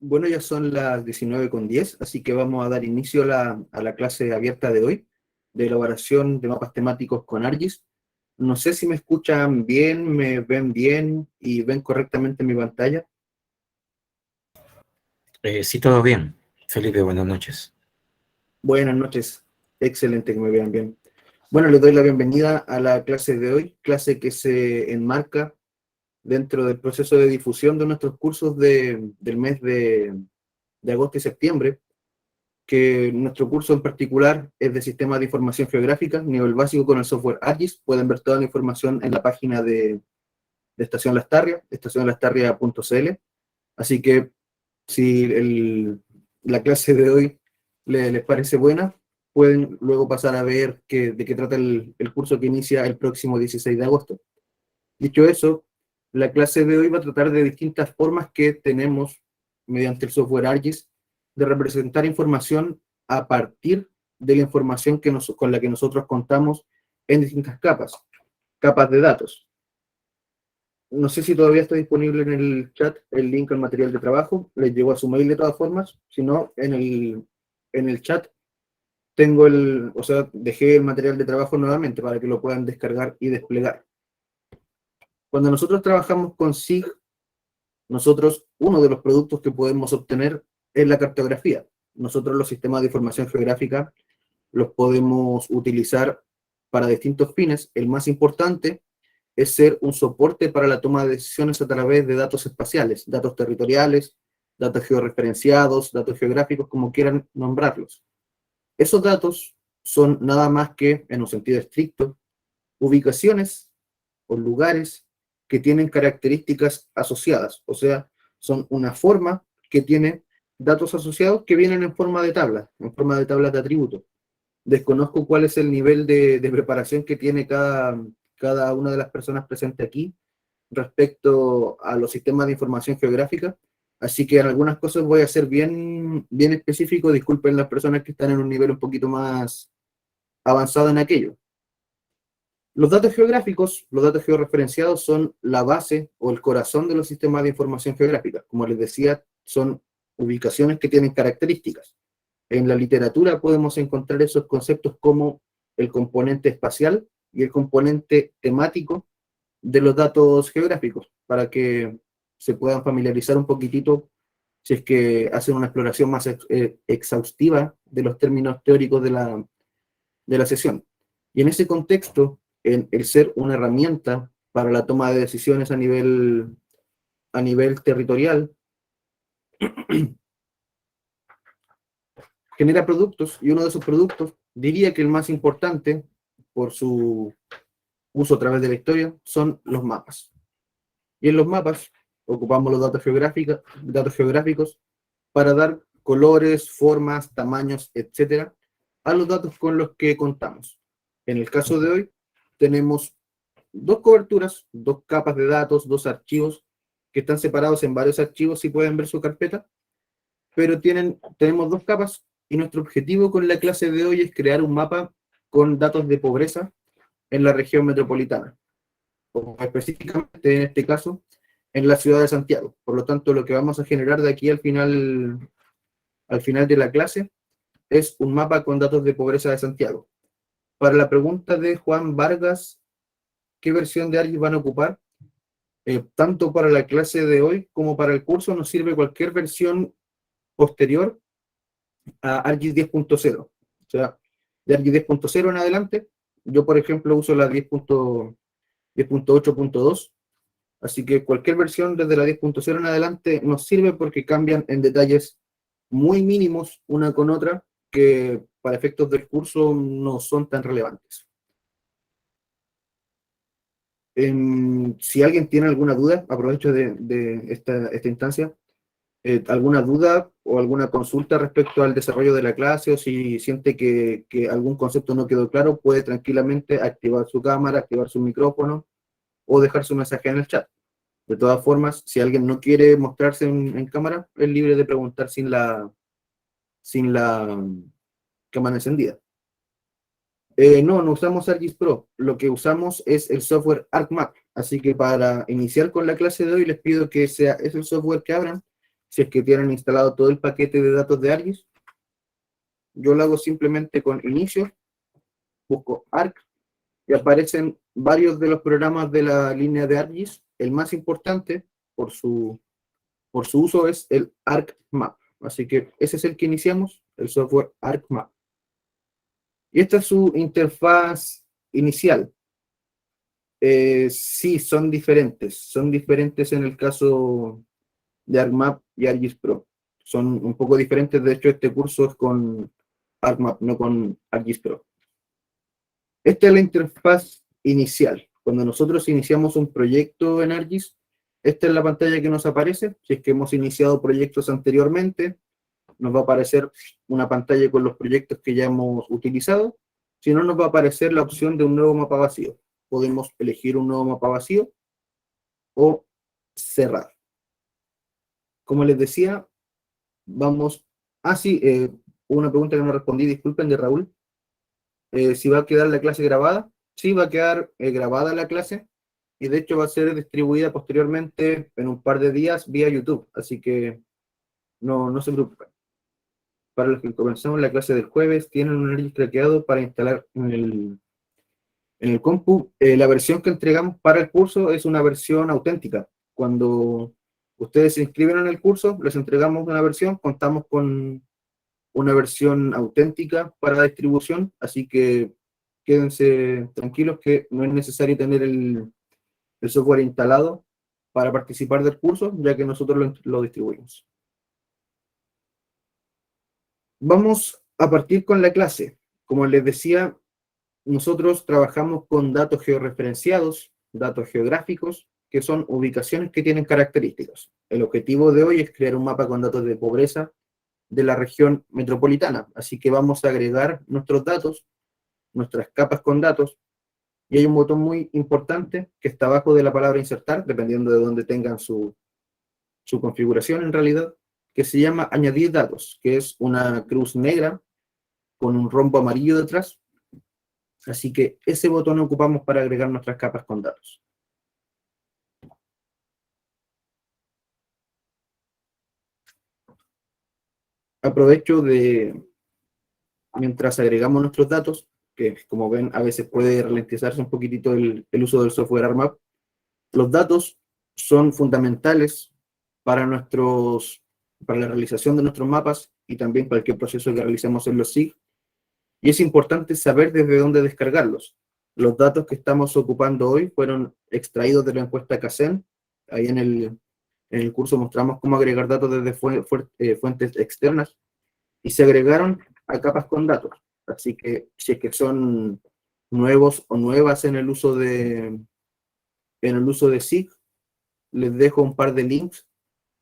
Bueno, ya son las 19:10, así que vamos a dar inicio a la clase abierta de hoy, de elaboración de mapas temáticos con ArcGIS. No sé si me escuchan bien, me ven bien y ven correctamente mi pantalla. Sí, todo bien. Felipe, buenas noches. Buenas noches, excelente que me vean bien. Bueno, les doy la bienvenida a la clase de hoy, clase que se enmarca dentro del proceso de difusión de nuestros cursos del mes de agosto y septiembre, que nuestro curso en particular es de Sistemas de Información Geográfica, nivel básico con el software ArcGIS. Pueden ver toda la información en la página de Estación Lastarria, estacionlastarria.cl. Así que si la clase de hoy les parece buena, pueden luego pasar a ver de qué trata el curso que inicia el próximo 16 de agosto. Dicho eso, la clase de hoy va a tratar de distintas formas que tenemos mediante el software ArcGIS de representar información a partir de la información con la que nosotros contamos en distintas capas de datos. No sé si todavía está disponible en el chat el link al material de trabajo, les llegó a su mail de todas formas. Si no, en el chat tengo dejé el material de trabajo nuevamente para que lo puedan descargar y desplegar. Cuando nosotros trabajamos con SIG, uno de los productos que podemos obtener es la cartografía. Nosotros los sistemas de información geográfica los podemos utilizar para distintos fines. El más importante es ser un soporte para la toma de decisiones a través de datos espaciales, datos territoriales, datos georreferenciados, datos geográficos, como quieran nombrarlos. Esos datos son nada más que, en un sentido estricto, ubicaciones o lugares que tienen características asociadas, o sea, son una forma que tiene datos asociados que vienen en forma de tablas de atributos. Desconozco cuál es el nivel de preparación que tiene cada una de las personas presentes aquí respecto a los sistemas de información geográfica, así que en algunas cosas voy a ser bien, bien específico. Disculpen las personas que están en un nivel un poquito más avanzado en aquello. Los datos geográficos, los datos georreferenciados son la base o el corazón de los sistemas de información geográfica. Como les decía, son ubicaciones que tienen características. En la literatura podemos encontrar esos conceptos como el componente espacial y el componente temático de los datos geográficos, para que se puedan familiarizar un poquitito si es que hacen una exploración más exhaustiva de los términos teóricos de la sesión. Y en ese contexto, en el ser una herramienta para la toma de decisiones a nivel territorial, genera productos, y uno de esos productos, diría que el más importante por su uso a través de la historia, son los mapas. Y en los mapas ocupamos los datos geográficos para dar colores, formas, tamaños, etcétera, a los datos con los que contamos. En el caso de hoy, tenemos dos coberturas, dos capas de datos, dos archivos que están separados en varios archivos, si pueden ver su carpeta, pero tenemos dos capas, y nuestro objetivo con la clase de hoy es crear un mapa con datos de pobreza en la región metropolitana, o específicamente en este caso en la ciudad de Santiago. Por lo tanto, lo que vamos a generar de aquí al final de la clase es un mapa con datos de pobreza de Santiago. Para la pregunta de Juan Vargas, ¿qué versión de ArcGIS van a ocupar? Tanto para la clase de hoy como para el curso nos sirve cualquier versión posterior a ArcGIS 10.0. O sea, de ArcGIS 10.0 en adelante, yo por ejemplo uso la 10.8.2, así que cualquier versión desde la 10.0 en adelante nos sirve porque cambian en detalles muy mínimos una con otra, que para efectos del curso no son tan relevantes. Si alguien tiene alguna duda, aprovecho de esta instancia, alguna duda o alguna consulta respecto al desarrollo de la clase, o si siente que algún concepto no quedó claro, puede tranquilamente activar su cámara, activar su micrófono o dejar su mensaje en el chat. De todas formas, si alguien no quiere mostrarse en cámara, es libre de preguntar sin la cámara encendida. No usamos ArcGIS Pro, lo que usamos es el software ArcMap, así que para iniciar con la clase de hoy les pido que sea ese el software que abran si es que tienen instalado todo el paquete de datos de ArcGIS. Yo lo hago simplemente con inicio, busco ARC y aparecen varios de los programas de la línea de ArcGIS. El más importante por su uso es el ArcMap. Así que ese es el que iniciamos, el software ArcMap. Y esta es su interfaz inicial. Sí, son diferentes. Son diferentes en el caso de ArcMap y ArcGIS Pro. Son un poco diferentes. De hecho, este curso es con ArcMap, no con ArcGIS Pro. Esta es la interfaz inicial. Cuando nosotros iniciamos un proyecto en ArcGIS, esta es la pantalla que nos aparece. Si es que hemos iniciado proyectos anteriormente, nos va a aparecer una pantalla con los proyectos que ya hemos utilizado. Si no, nos va a aparecer la opción de un nuevo mapa vacío. Podemos elegir un nuevo mapa vacío o cerrar. Como les decía, vamos... sí, una pregunta que no respondí, disculpen, de Raúl. Si va a quedar la clase grabada. Sí, va a quedar grabada la clase. Y de hecho va a ser distribuida posteriormente en un par de días vía YouTube. Así que no se preocupen. Para los que comenzamos la clase del jueves, tienen un ArcGIS craqueado para instalar en el compu. La versión que entregamos para el curso es una versión auténtica. Cuando ustedes se inscriben en el curso, les entregamos una versión, contamos con una versión auténtica para la distribución, así que quédense tranquilos que no es necesario tener el software instalado para participar del curso, ya que nosotros lo distribuimos. Vamos a partir con la clase. Como les decía, nosotros trabajamos con datos georreferenciados, datos geográficos, que son ubicaciones que tienen características. El objetivo de hoy es crear un mapa con datos de pobreza de la región metropolitana. Así que vamos a agregar nuestros datos, nuestras capas con datos, y hay un botón muy importante que está abajo de la palabra insertar, dependiendo de dónde tengan su configuración en realidad, que se llama añadir datos, que es una cruz negra con un rombo amarillo detrás. Así que ese botón ocupamos para agregar nuestras capas con datos. Aprovecho mientras agregamos nuestros datos, que como ven a veces puede ralentizarse un poquitito el uso del software ArcMap. Los datos son fundamentales para la realización de nuestros mapas y también cualquier proceso que realicemos en los SIG. Y es importante saber desde dónde descargarlos. Los datos que estamos ocupando hoy fueron extraídos de la encuesta Kaizen. Ahí en el curso mostramos cómo agregar datos desde fuentes externas y se agregaron a capas con datos. Así que si es que son nuevos o nuevas en el uso de SIG, les dejo un par de links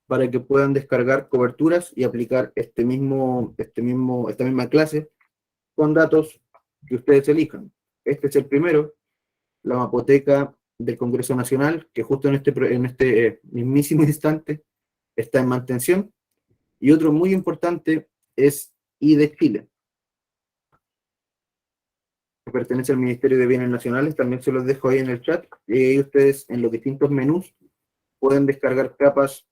para que puedan descargar coberturas y aplicar esta misma clase con datos que ustedes elijan. Este es el primero, la mapoteca del Congreso Nacional, que justo en este mismísimo instante está en mantención. Y otro muy importante es IDE Chile, que pertenece al Ministerio de Bienes Nacionales. También se los dejo ahí en el chat. Y ahí ustedes en los distintos menús pueden descargar capas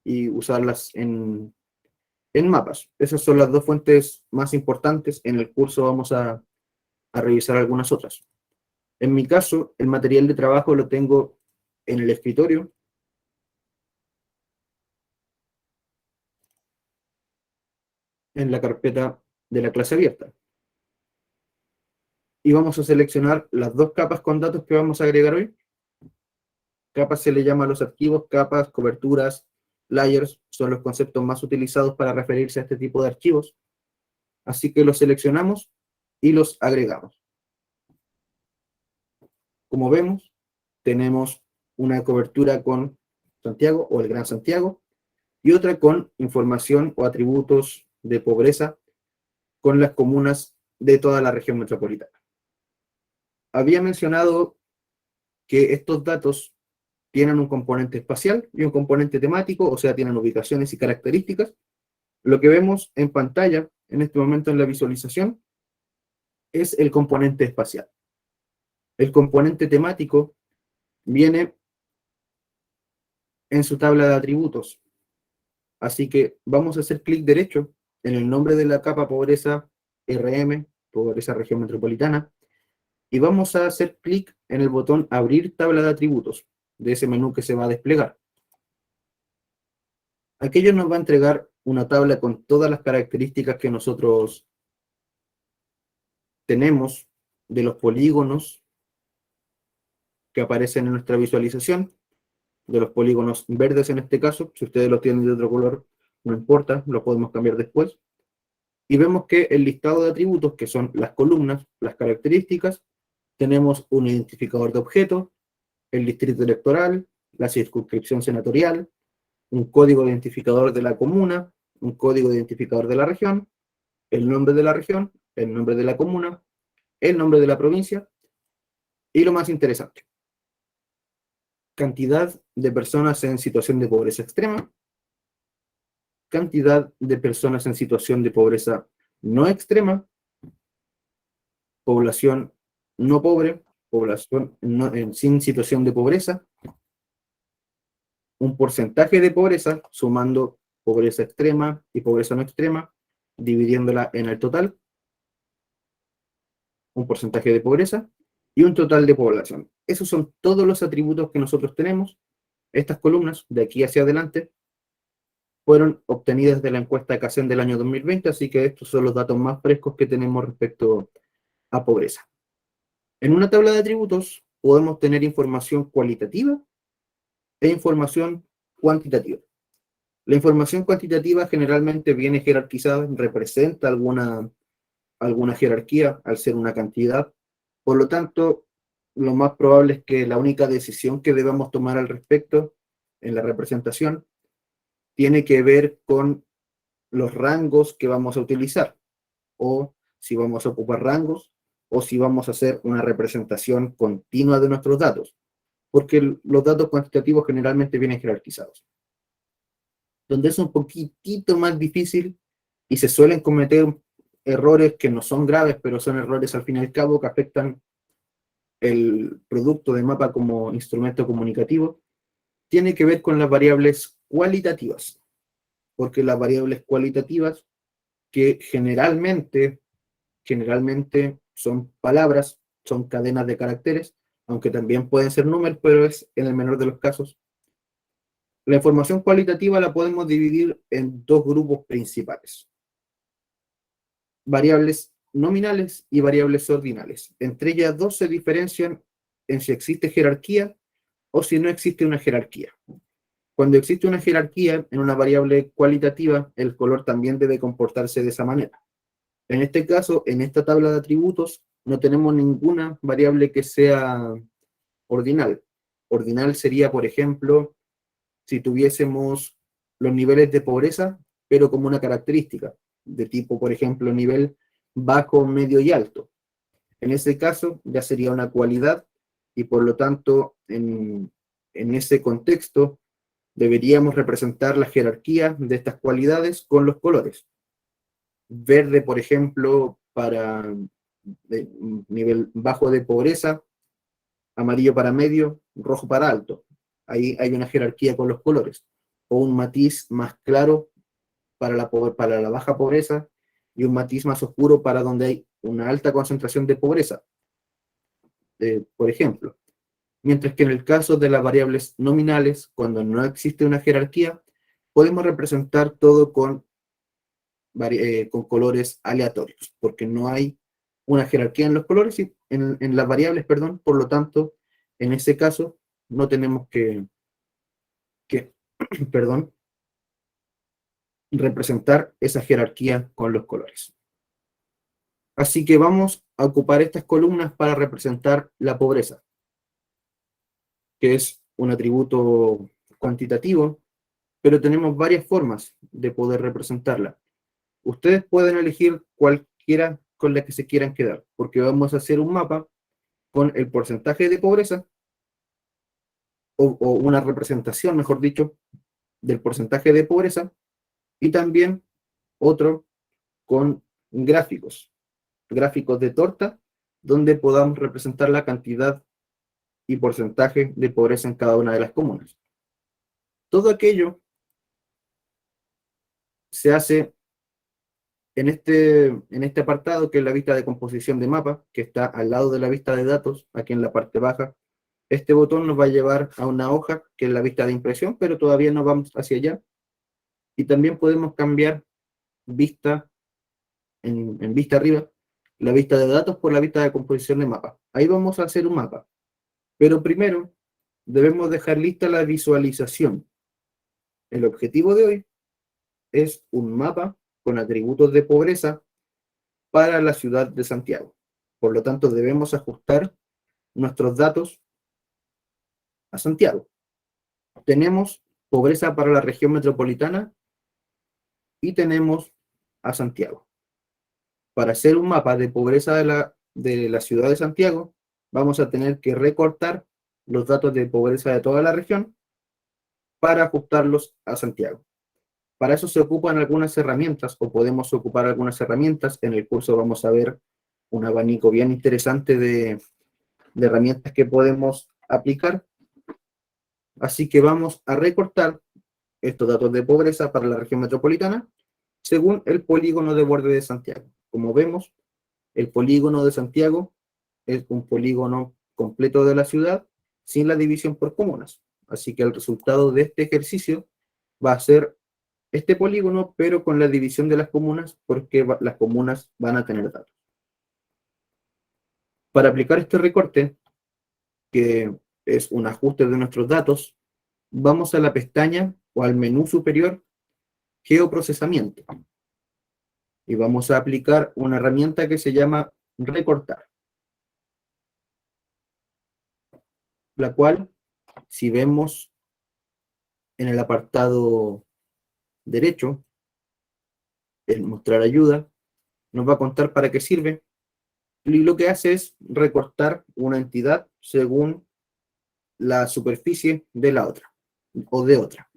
y usarlas en mapas. Esas son las dos fuentes más importantes. En el curso vamos a revisar algunas otras. En mi caso, el material de trabajo lo tengo en el escritorio. En la carpeta de la clase abierta. Y vamos a seleccionar las dos capas con datos que vamos a agregar hoy. Capas se le llama a los archivos, capas, coberturas, layers, son los conceptos más utilizados para referirse a este tipo de archivos. Así que los seleccionamos y los agregamos. Como vemos, tenemos una cobertura con Santiago o el Gran Santiago y otra con información o atributos de pobreza con las comunas de toda la región metropolitana. Había mencionado que estos datos tienen un componente espacial y un componente temático, o sea, tienen ubicaciones y características. Lo que vemos en pantalla, en este momento en la visualización, es el componente espacial. El componente temático viene en su tabla de atributos. Así que vamos a hacer clic derecho en el nombre de la capa pobreza RM, pobreza región metropolitana, y vamos a hacer clic en el botón abrir tabla de atributos de ese menú que se va a desplegar. Aquello nos va a entregar una tabla con todas las características que nosotros tenemos de los polígonos que aparecen en nuestra visualización, de los polígonos verdes en este caso. Si ustedes los tienen de otro color, no importa, lo podemos cambiar después. Y vemos que el listado de atributos, que son las columnas, las características, tenemos un identificador de objeto, el distrito electoral, la circunscripción senatorial, un código identificador de la comuna, un código identificador de la región, el nombre de la región, el nombre de la comuna, el nombre de la provincia, y lo más interesante, cantidad de personas en situación de pobreza extrema, cantidad de personas en situación de pobreza no extrema, población no pobre, población sin situación de pobreza, un porcentaje de pobreza, sumando pobreza extrema y pobreza no extrema, dividiéndola en el total, un porcentaje de pobreza y un total de población. Esos son todos los atributos que nosotros tenemos. Estas columnas, de aquí hacia adelante, fueron obtenidas de la encuesta de CACEN del año 2020, así que estos son los datos más frescos que tenemos respecto a pobreza. En una tabla de atributos podemos tener información cualitativa e información cuantitativa. La información cuantitativa generalmente viene jerarquizada, representa alguna jerarquía al ser una cantidad. Por lo tanto, lo más probable es que la única decisión que debamos tomar al respecto en la representación tiene que ver con los rangos que vamos a utilizar, o si vamos a ocupar rangos, o si vamos a hacer una representación continua de nuestros datos, porque los datos cuantitativos generalmente vienen jerarquizados. Donde es un poquitito más difícil y se suelen cometer errores que no son graves, pero son errores al fin y al cabo que afectan el producto de mapa como instrumento comunicativo, tiene que ver con las variables cualitativas, porque las variables cualitativas, que generalmente son palabras, son cadenas de caracteres, aunque también pueden ser números, pero es en el menor de los casos. La información cualitativa la podemos dividir en dos grupos principales: variables nominales y variables ordinales. Entre ellas dos se diferencian en si existe jerarquía o si no existe una jerarquía. Cuando existe una jerarquía en una variable cualitativa, el color también debe comportarse de esa manera. En este caso, en esta tabla de atributos, no tenemos ninguna variable que sea ordinal. Ordinal sería, por ejemplo, si tuviésemos los niveles de pobreza, pero como una característica, de tipo, por ejemplo, nivel bajo, medio y alto. En ese caso, ya sería una cualidad, y por lo tanto, en ese contexto, deberíamos representar la jerarquía de estas cualidades con los colores. Verde, por ejemplo, para nivel bajo de pobreza, amarillo para medio, rojo para alto. Ahí hay una jerarquía con los colores. O un matiz más claro para la baja pobreza y un matiz más oscuro para donde hay una alta concentración de pobreza, por ejemplo. Mientras que en el caso de las variables nominales, cuando no existe una jerarquía, podemos representar todo con colores aleatorios, porque no hay una jerarquía en los colores y en las variables, perdón. Por lo tanto, en ese caso, no tenemos que perdón, representar esa jerarquía con los colores. Así que vamos a ocupar estas columnas para representar la pobreza, que es un atributo cuantitativo, pero tenemos varias formas de poder representarla. Ustedes pueden elegir cualquiera con la que se quieran quedar, porque vamos a hacer un mapa con el porcentaje de pobreza, o una representación, mejor dicho, del porcentaje de pobreza, y también otro con gráficos de torta, donde podamos representar la cantidad y porcentaje de pobreza en cada una de las comunas. Todo aquello se hace en este apartado, que es la vista de composición de mapa, que está al lado de la vista de datos, aquí en la parte baja. Este botón nos va a llevar a una hoja, que es la vista de impresión, pero todavía no vamos hacia allá. Y también podemos cambiar vista, en vista arriba, la vista de datos por la vista de composición de mapa. Ahí vamos a hacer un mapa. Pero primero, debemos dejar lista la visualización. El objetivo de hoy es un mapa con atributos de pobreza para la ciudad de Santiago. Por lo tanto, debemos ajustar nuestros datos a Santiago. Tenemos pobreza para la región metropolitana y tenemos a Santiago. Para hacer un mapa de pobreza de la ciudad de Santiago, vamos a tener que recortar los datos de pobreza de toda la región para ajustarlos a Santiago. Para eso se ocupan algunas herramientas, o podemos ocupar algunas herramientas. En el curso vamos a ver un abanico bien interesante de herramientas que podemos aplicar. Así que vamos a recortar estos datos de pobreza para la región metropolitana según el polígono de borde de Santiago. Como vemos, el polígono de Santiago es un polígono completo de la ciudad sin la división por comunas. Así que el resultado de este ejercicio va a ser este polígono, pero con la división de las comunas, porque las comunas van a tener datos. Para aplicar este recorte, que es un ajuste de nuestros datos, vamos a la pestaña o al menú superior, Geoprocesamiento, y vamos a aplicar una herramienta que se llama Recortar, la cual, si vemos en el apartado derecho, el mostrar ayuda, nos va a contar para qué sirve, y lo que hace es recortar una entidad según la superficie de la otra, o de otra.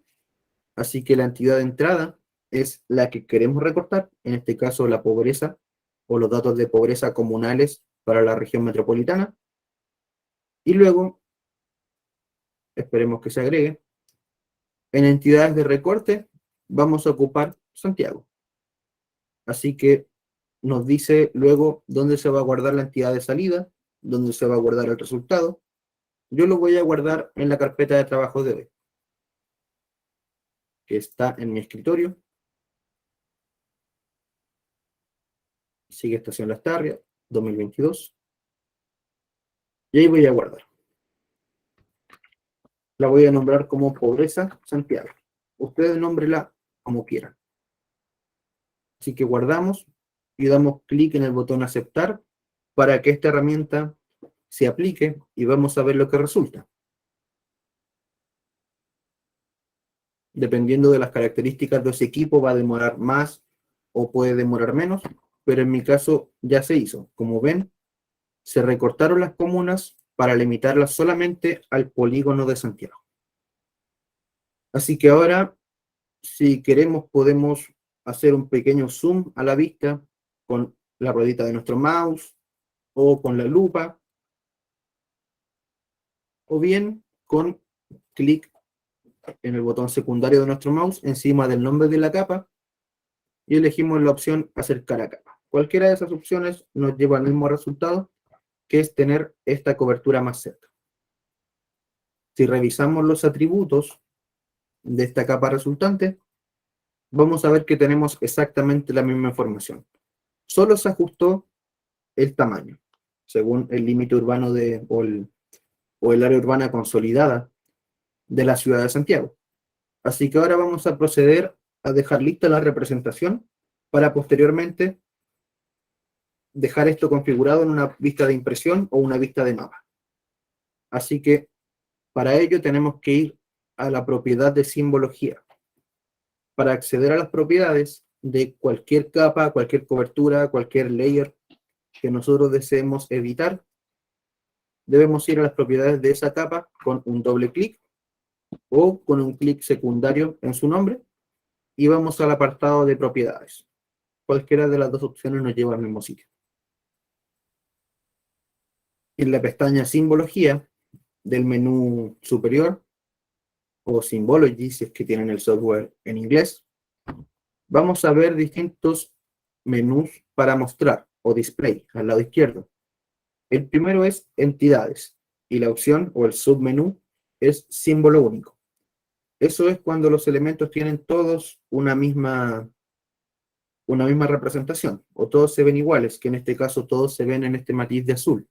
Así que la entidad de entrada es la que queremos recortar, en este caso la pobreza, o los datos de pobreza comunales para la región metropolitana. Y luego, esperemos que se agregue, en entidades de recorte vamos a ocupar Santiago. Así que nos dice luego dónde se va a guardar la entidad de salida, dónde se va a guardar el resultado. Yo lo voy a guardar en la carpeta de trabajo de hoy, que está en mi escritorio. Sigue Estación Las Tarrias, 2022. Y ahí voy a guardar. La voy a nombrar como Pobreza Santiago. Ustedes nómbrenla como quieran. Así que guardamos y damos clic en el botón Aceptar para que esta herramienta se aplique y vamos a ver lo que resulta. Dependiendo de las características de ese equipo, va a demorar más o puede demorar menos, pero en mi caso ya se hizo. Como ven, se recortaron las comunas para limitarlas solamente al polígono de Santiago. Así que ahora, si queremos, podemos hacer un pequeño zoom a la vista con la ruedita de nuestro mouse o con la lupa, o bien con clic en el botón secundario de nuestro mouse encima del nombre de la capa y elegimos la opción acercar a capa. Cualquiera de esas opciones nos lleva al mismo resultado, que es tener esta cobertura más cerca. Si revisamos los atributos de esta capa resultante, vamos a ver que tenemos exactamente la misma información. Solo se ajustó el tamaño, según el límite urbano o el área urbana consolidada de la ciudad de Santiago. Así que ahora vamos a proceder a dejar lista la representación para posteriormente dejar esto configurado en una vista de impresión o una vista de mapa. Así que para ello tenemos que ir a la propiedad de simbología. Para acceder a las propiedades de cualquier capa, cualquier cobertura, cualquier layer que nosotros deseemos editar, debemos ir a las propiedades de esa capa con un doble clic o con un clic secundario en su nombre y vamos al apartado de propiedades. Cualquiera de las dos opciones nos lleva al mismo sitio. En la pestaña Simbología del menú superior, o Symbology si es que tienen el software en inglés, vamos a ver distintos menús para mostrar o display al lado izquierdo. El primero es entidades y la opción o el submenú es símbolo único. Eso es cuando los elementos tienen todos una misma representación o todos se ven iguales, que en este caso todos se ven en este matiz de azul.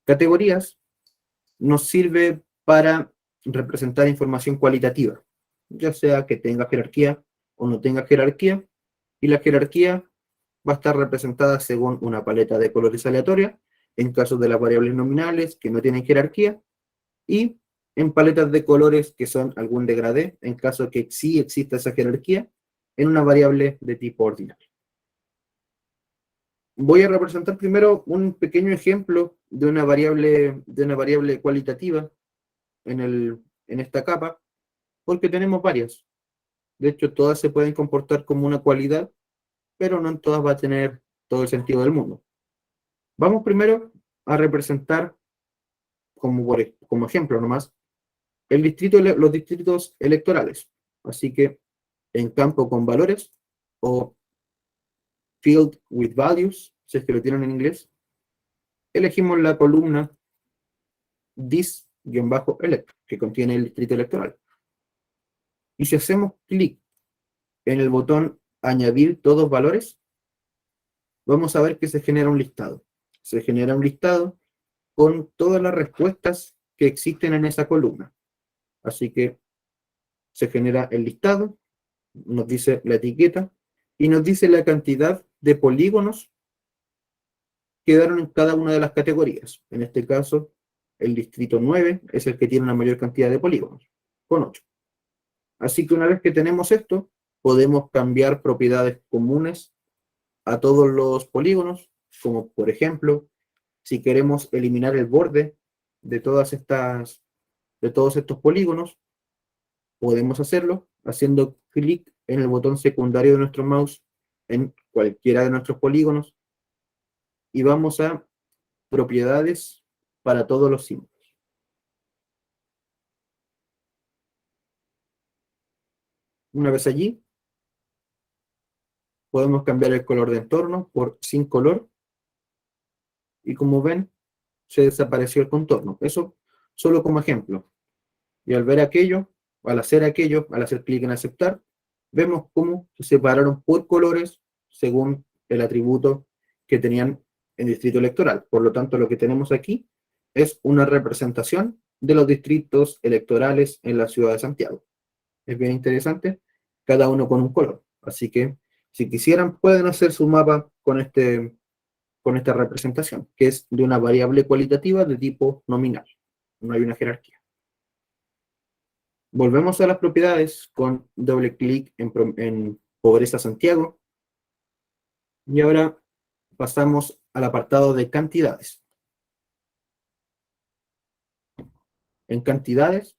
Categorías nos sirve para representar información cualitativa, ya sea que tenga jerarquía o no tenga jerarquía, y la jerarquía va a estar representada según una paleta de colores aleatoria, en caso de las variables nominales que no tienen jerarquía, y en paletas de colores que son algún degradé, en caso de que sí exista esa jerarquía, en una variable de tipo ordinal. Voy a representar primero un pequeño ejemplo de una variable cualitativa en esta capa, porque tenemos varias. De hecho, todas se pueden comportar como una cualidad, pero no en todas va a tener todo el sentido del mundo. Vamos primero a representar, como ejemplo nomás, los distritos electorales. Así que en campo con valores, o field with values, si es que lo tienen en inglés, elegimos la columna this-elect, que contiene el distrito electoral. Y si hacemos clic en el botón añadir todos valores, vamos a ver que se genera un listado. Se genera un listado con todas las respuestas que existen en esa columna. Así que se genera el listado, nos dice la etiqueta y nos dice la cantidad de polígonos que quedaron en cada una de las categorías. En este caso, el distrito 9 es el que tiene una mayor cantidad de polígonos, con 8. Así que una vez que tenemos esto, podemos cambiar propiedades comunes a todos los polígonos, como por ejemplo, si queremos eliminar el borde de todos estos polígonos, podemos hacerlo haciendo clic en el botón secundario de nuestro mouse en cualquiera de nuestros polígonos y vamos a propiedades para todos los símbolos. Una vez allí, podemos cambiar el color de entorno por sin color y como ven, se desapareció el contorno. Eso solo como ejemplo. Y al ver aquello, al hacer clic en aceptar, vemos cómo se separaron por colores según el atributo que tenían en distrito electoral. Por lo tanto, lo que tenemos aquí es una representación de los distritos electorales en la ciudad de Santiago. Es bien interesante, cada uno con un color. Así que, si quisieran, pueden hacer su mapa con esta representación, que es de una variable cualitativa de tipo nominal. No hay una jerarquía. Volvemos a las propiedades con doble clic en Pobreza Santiago. Y ahora pasamos al apartado de cantidades. En cantidades,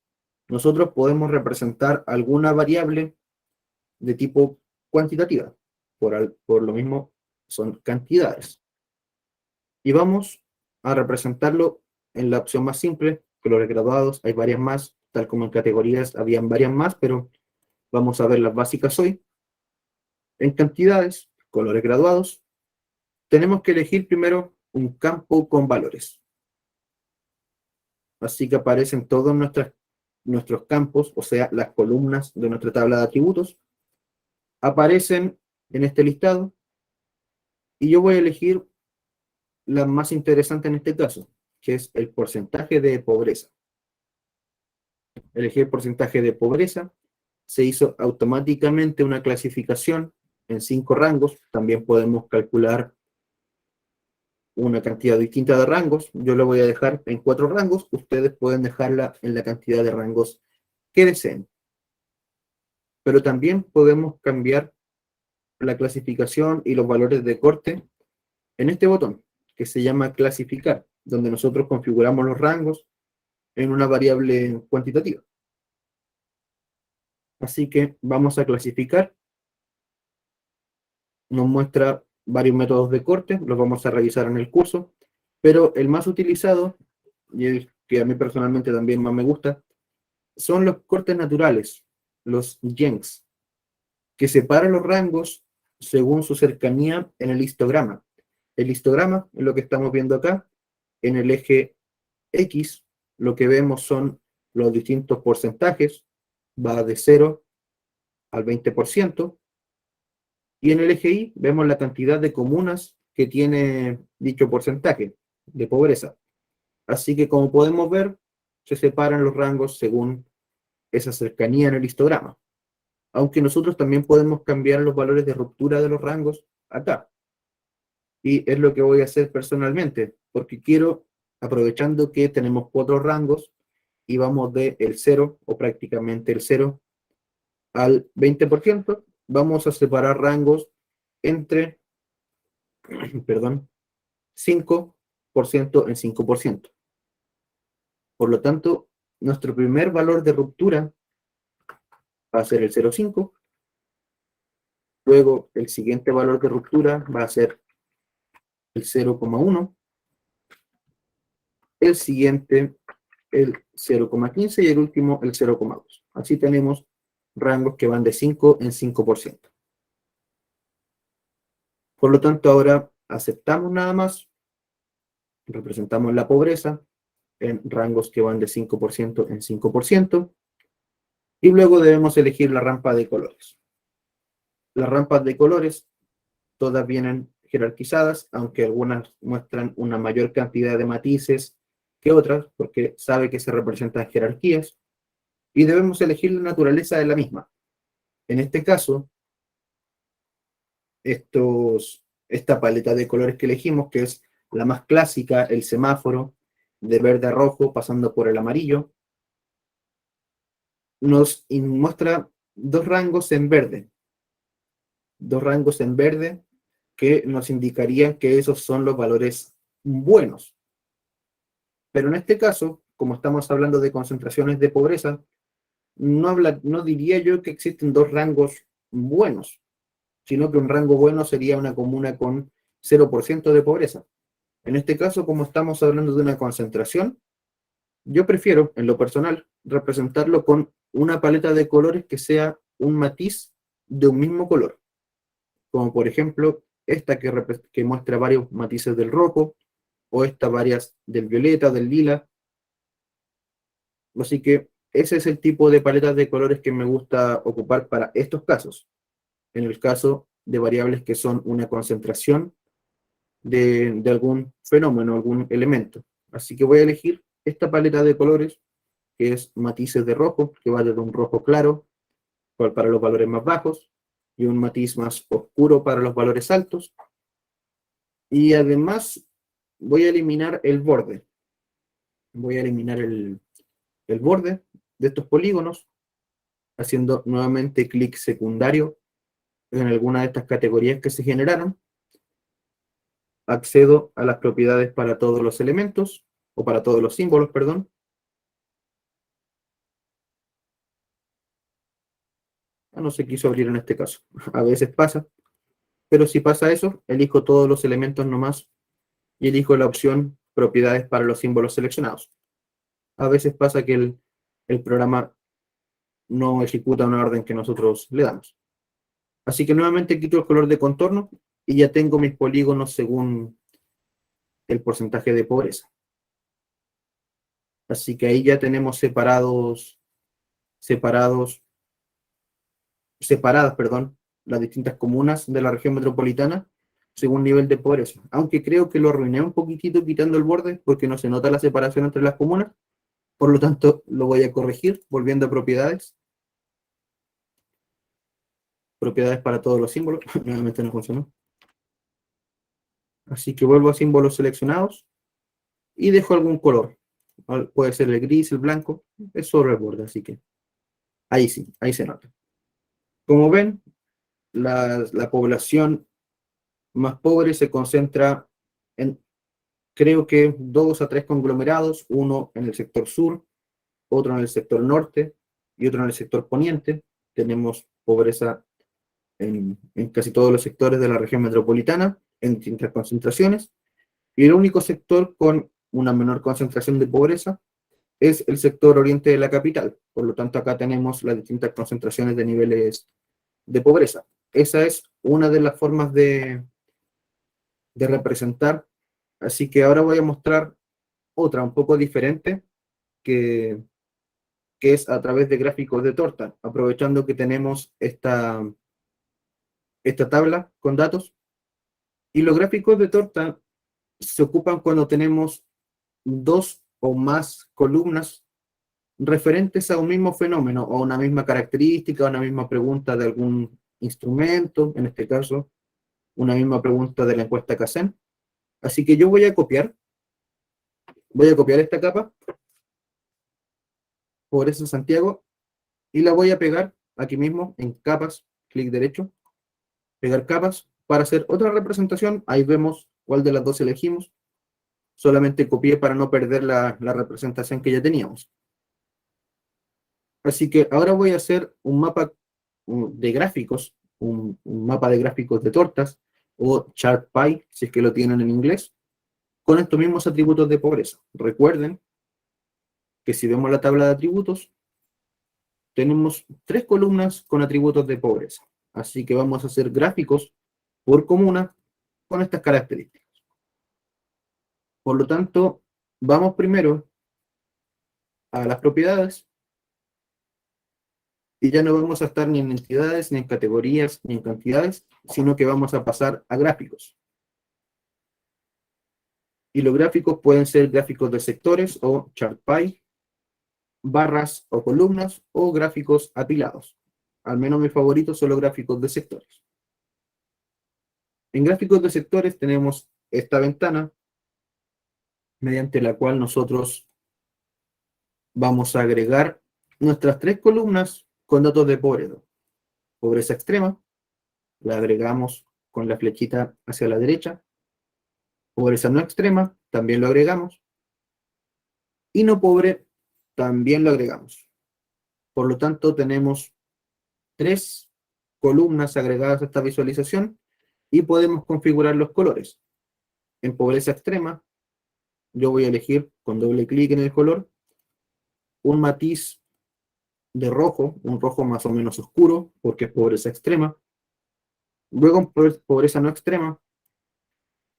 nosotros podemos representar alguna variable de tipo cuantitativa. Por lo mismo, son cantidades. Y vamos a representarlo en la opción más simple, colores graduados. Hay varias más, tal como en categorías habían varias más, pero vamos a ver las básicas hoy. En cantidades, colores graduados, tenemos que elegir primero un campo con valores. Así que aparecen todos nuestros campos, o sea, las columnas de nuestra tabla de atributos, aparecen en este listado, y yo voy a elegir la más interesante en este caso, que es el porcentaje de pobreza. Elegí el porcentaje de pobreza, se hizo automáticamente una clasificación en 5 rangos, también podemos calcular una cantidad distinta de rangos, yo lo voy a dejar en 4 rangos, ustedes pueden dejarla en la cantidad de rangos que deseen. Pero también podemos cambiar la clasificación y los valores de corte en este botón, que se llama clasificar, donde nosotros configuramos los rangos en una variable cuantitativa. Así que vamos a clasificar, nos muestra varios métodos de corte, los vamos a revisar en el curso, pero el más utilizado, y el que a mí personalmente también más me gusta, son los cortes naturales, los Jenks. que separa los rangos según su cercanía en el histograma. El histograma es lo que estamos viendo acá. En el eje X, lo que vemos son los distintos porcentajes, va de 0 al 20%, y en el eje Y vemos la cantidad de comunas que tiene dicho porcentaje de pobreza. Así que, como podemos ver, se separan los rangos según esa cercanía en el histograma. Aunque nosotros también podemos cambiar los valores de ruptura de los rangos acá. Y es lo que voy a hacer personalmente, porque quiero, aprovechando que tenemos 4 rangos, y vamos de el 0, o prácticamente el 0, al 20%, vamos a separar rangos entre, perdón, 5% en 5%. Por lo tanto, nuestro primer valor de ruptura va a ser el 0,5. Luego, el siguiente valor de ruptura va a ser el 0,1. El siguiente, el 0,15. Y el último, el 0,2. Así tenemos rangos que van de 5 en 5%. Por lo tanto, ahora aceptamos nada más, representamos la pobreza en rangos que van de 5% en 5%, y luego debemos elegir la rampa de colores. Las rampas de colores todas vienen jerarquizadas, aunque algunas muestran una mayor cantidad de matices que otras, porque sabe que se representan jerarquías, y debemos elegir la naturaleza de la misma. En este caso, esta paleta de colores que elegimos, que es la más clásica, el semáforo, de verde a rojo, pasando por el amarillo, nos muestra dos rangos en verde que nos indicarían que esos son los valores buenos. Pero en este caso, como estamos hablando de concentraciones de pobreza, no diría yo que existen dos rangos buenos, sino que un rango bueno sería una comuna con 0% de pobreza. En este caso, como estamos hablando de una concentración, yo prefiero, en lo personal, representarlo con una paleta de colores que sea un matiz de un mismo color. Como por ejemplo, esta que muestra varios matices del rojo, o esta varias del violeta, del lila. Así que ese es el tipo de paletas de colores que me gusta ocupar para estos casos. En el caso de variables que son una concentración de algún fenómeno, algún elemento. Así que voy a elegir esta paleta de colores, que es matices de rojo, que va desde un rojo claro para los valores más bajos, y un matiz más oscuro para los valores altos. Y además voy a eliminar el borde. Voy a eliminar el borde de estos polígonos, haciendo nuevamente clic secundario en alguna de estas categorías que se generaron. Accedo a las propiedades para todos los elementos, o para todos los símbolos, perdón. No se quiso abrir en este caso. A veces pasa. Pero si pasa eso, elijo todos los elementos nomás y elijo la opción propiedades para los símbolos seleccionados. A veces pasa que el programa no ejecuta una orden que nosotros le damos. Así que nuevamente quito el color de contorno y ya tengo mis polígonos según el porcentaje de pobreza. Así que ahí ya tenemos separadas, las distintas comunas de la región metropolitana según nivel de pobreza. Aunque creo que lo arruiné un poquitito quitando el borde porque no se nota la separación entre las comunas. Por lo tanto, lo voy a corregir volviendo a propiedades. Propiedades para todos los símbolos. Nuevamente no funcionó. Así que vuelvo a símbolos seleccionados y dejo algún color. Puede ser el gris, el blanco. Es sobre el borde, así que ahí sí, ahí se nota. Como ven, la población más pobre se concentra en, creo que 2 a 3 conglomerados, uno en el sector sur, otro en el sector norte y otro en el sector poniente. Tenemos pobreza en casi todos los sectores de la región metropolitana, en distintas concentraciones, y el único sector con una menor concentración de pobreza es el sector oriente de la capital. Por lo tanto, acá tenemos las distintas concentraciones de niveles de pobreza. Esa es una de las formas de representar. Así que ahora voy a mostrar otra un poco diferente, que es a través de gráficos de torta, aprovechando que tenemos esta tabla con datos. Y los gráficos de torta se ocupan cuando tenemos dos o más columnas referentes a un mismo fenómeno, o una misma característica, o una misma pregunta de algún instrumento, en este caso, una misma pregunta de la encuesta Kaizen. Así que yo voy a copiar esta capa, Pobreza Santiago, y la voy a pegar aquí mismo en capas, clic derecho, pegar capas, para hacer otra representación. Ahí vemos cuál de las dos elegimos. Solamente copié para no perder la representación que ya teníamos. Así que ahora voy a hacer un mapa de gráficos, un mapa de gráficos de tortas, o chart pie, si es que lo tienen en inglés, con estos mismos atributos de pobreza. Recuerden que si vemos la tabla de atributos, tenemos 3 columnas con atributos de pobreza. Así que vamos a hacer gráficos por comuna con estas características. Por lo tanto, vamos primero a las propiedades, y ya no vamos a estar ni en entidades, ni en categorías, ni en cantidades, sino que vamos a pasar a gráficos. Y los gráficos pueden ser gráficos de sectores o chart pie, barras o columnas, o gráficos apilados. Al menos mis favoritos son los gráficos de sectores. En gráficos de sectores tenemos esta ventana, mediante la cual nosotros vamos a agregar nuestras 3 columnas con datos de pobreza. Pobreza extrema, la agregamos con la flechita hacia la derecha. Pobreza no extrema, también lo agregamos. Y no pobre, también lo agregamos. Por lo tanto, tenemos 3 columnas agregadas a esta visualización, y podemos configurar los colores. En pobreza extrema, yo voy a elegir con doble clic en el color un matiz de rojo, un rojo más o menos oscuro, porque es pobreza extrema. Luego en pobreza no extrema,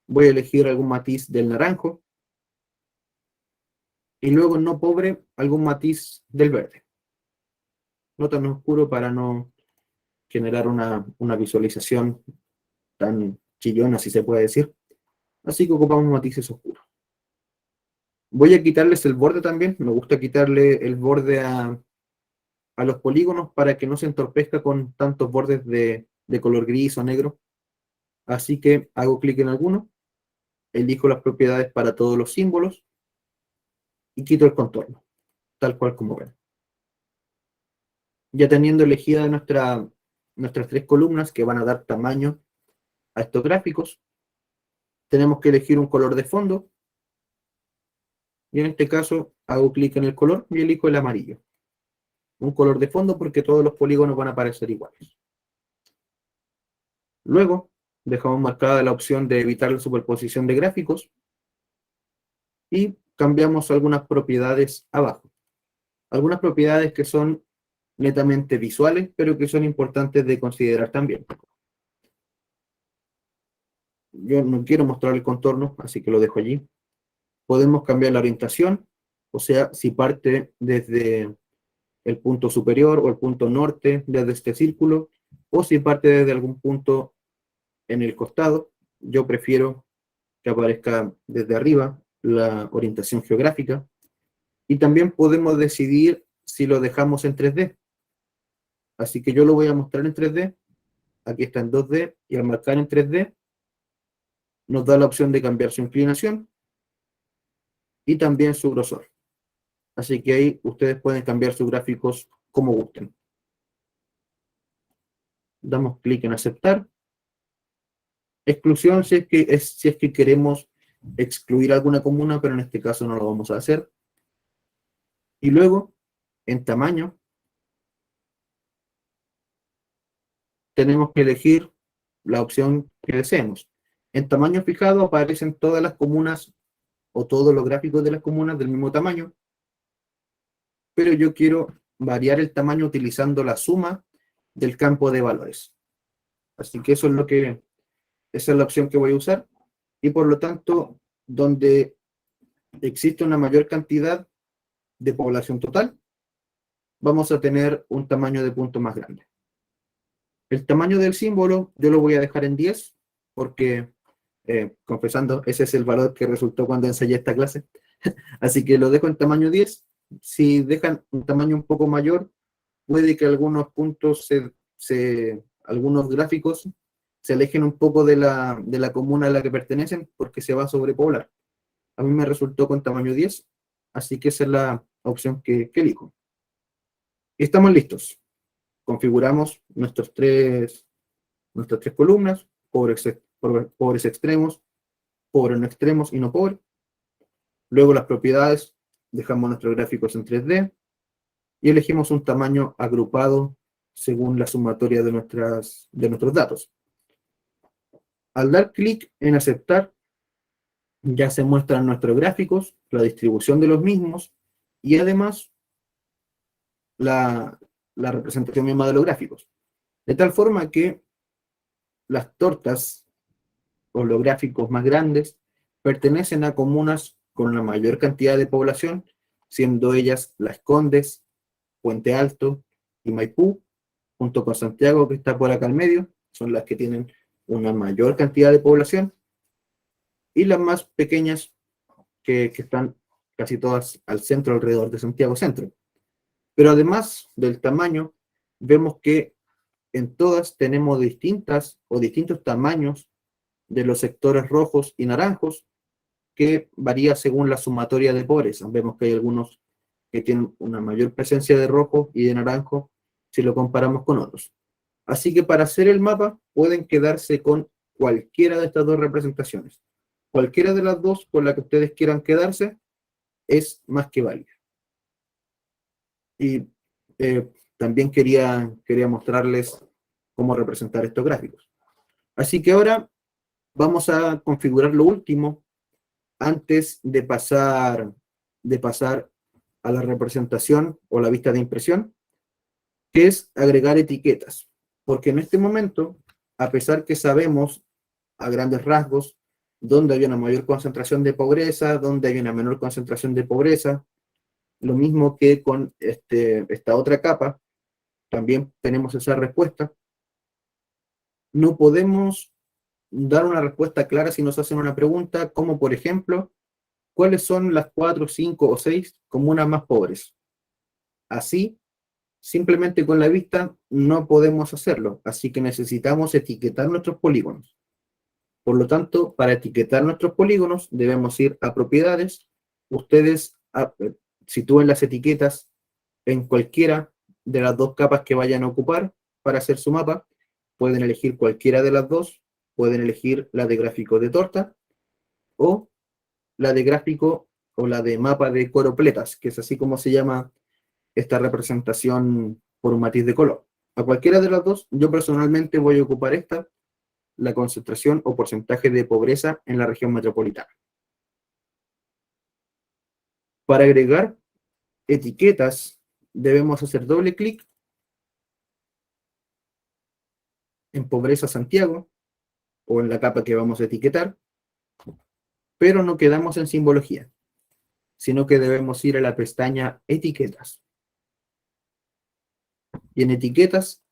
voy a elegir algún matiz del naranjo, y luego en no pobre, algún matiz del verde. No tan oscuro para no generar una visualización tan chillona, si se puede decir. Así que ocupamos matices oscuros. Voy a quitarles el borde también. Me gusta quitarle el borde a los polígonos para que no se entorpezca con tantos bordes de color gris o negro. Así que hago clic en alguno, elijo las propiedades para todos los símbolos y quito el contorno, tal cual como ven. Ya teniendo elegida nuestras 3 columnas que van a dar tamaño a estos gráficos, tenemos que elegir un color de fondo, y en este caso hago clic en el color y elijo el amarillo. Un color de fondo porque todos los polígonos van a aparecer iguales. Luego dejamos marcada la opción de evitar la superposición de gráficos y cambiamos algunas propiedades abajo. Algunas propiedades que son netamente visuales, pero que son importantes de considerar también. Yo no quiero mostrar el contorno, así que lo dejo allí. Podemos cambiar la orientación, o sea, si parte desde el punto superior o el punto norte desde este círculo, o si parte desde algún punto en el costado. Yo prefiero que aparezca desde arriba la orientación geográfica. Y también podemos decidir si lo dejamos en 3D. Así que yo lo voy a mostrar en 3D. Aquí está en 2D, y al marcar en 3D nos da la opción de cambiar su inclinación y también su grosor. Así que ahí ustedes pueden cambiar sus gráficos como gusten. Damos clic en aceptar. Exclusión si es que queremos excluir alguna comuna, pero en este caso no lo vamos a hacer. Y luego, en tamaño, tenemos que elegir la opción que deseemos. En tamaño fijado aparecen todas las comunas o todos los gráficos de las comunas del mismo tamaño, pero yo quiero variar el tamaño utilizando la suma del campo de valores. Así que esa es la opción que voy a usar. Y por lo tanto, donde existe una mayor cantidad de población total, vamos a tener un tamaño de punto más grande. El tamaño del símbolo yo lo voy a dejar en 10 porque, confesando, ese es el valor que resultó cuando ensayé esta clase. Así que lo dejo en tamaño 10. Si dejan un tamaño un poco mayor, puede que algunos puntos, algunos gráficos se alejen un poco de la comuna a la que pertenecen porque se va a sobrepoblar. A mí me resultó con tamaño 10, así que esa es la opción que elijo. Y estamos listos. Configuramos nuestras tres columnas, pobres extremos, pobres no extremos y no pobres. Luego las propiedades, dejamos nuestros gráficos en 3D y elegimos un tamaño agrupado según la sumatoria de nuestros datos. Al dar clic en aceptar, ya se muestran nuestros gráficos, la distribución de los mismos y además la representación misma de los gráficos. De tal forma que las tortas o los gráficos más grandes pertenecen a comunas con la mayor cantidad de población, siendo ellas Las Condes, Puente Alto y Maipú, junto con Santiago, que está por acá al medio, son las que tienen una mayor cantidad de población, y las más pequeñas que están casi todas al centro, alrededor de Santiago Centro. Pero además del tamaño, vemos que en todas tenemos distintos tamaños de los sectores rojos y naranjos, que varía según la sumatoria de pobreza. Vemos que hay algunos que tienen una mayor presencia de rojo y de naranjo si lo comparamos con otros. Así que para hacer el mapa pueden quedarse con cualquiera de estas dos representaciones. Cualquiera de las dos con la que ustedes quieran quedarse es más que válida. Y también quería mostrarles cómo representar estos gráficos. Así que ahora vamos a configurar lo último antes de pasar a la representación o la vista de impresión, que es agregar etiquetas. Porque en este momento, a pesar que sabemos a grandes rasgos dónde hay una mayor concentración de pobreza, dónde hay una menor concentración de pobreza, lo mismo que con esta otra capa, también tenemos esa respuesta. No podemos dar una respuesta clara si nos hacen una pregunta, como por ejemplo, ¿cuáles son las 4, 5 o 6 comunas más pobres? Así, simplemente con la vista no podemos hacerlo, así que necesitamos etiquetar nuestros polígonos. Por lo tanto, para etiquetar nuestros polígonos debemos ir a propiedades. Ustedes sitúen las etiquetas en cualquiera de las dos capas que vayan a ocupar para hacer su mapa. Pueden elegir cualquiera de las dos, pueden elegir la de gráfico de torta o la de gráfico o la de mapa de coropletas, que es así como se llama esta representación por un matiz de color. A cualquiera de las dos, yo personalmente voy a ocupar esta, la concentración o porcentaje de pobreza en la región metropolitana. Para agregar etiquetas, debemos hacer doble clic en Pobreza Santiago, o en la capa que vamos a etiquetar, pero no quedamos en simbología, sino que debemos ir a la pestaña Etiquetas. Y en Etiquetas,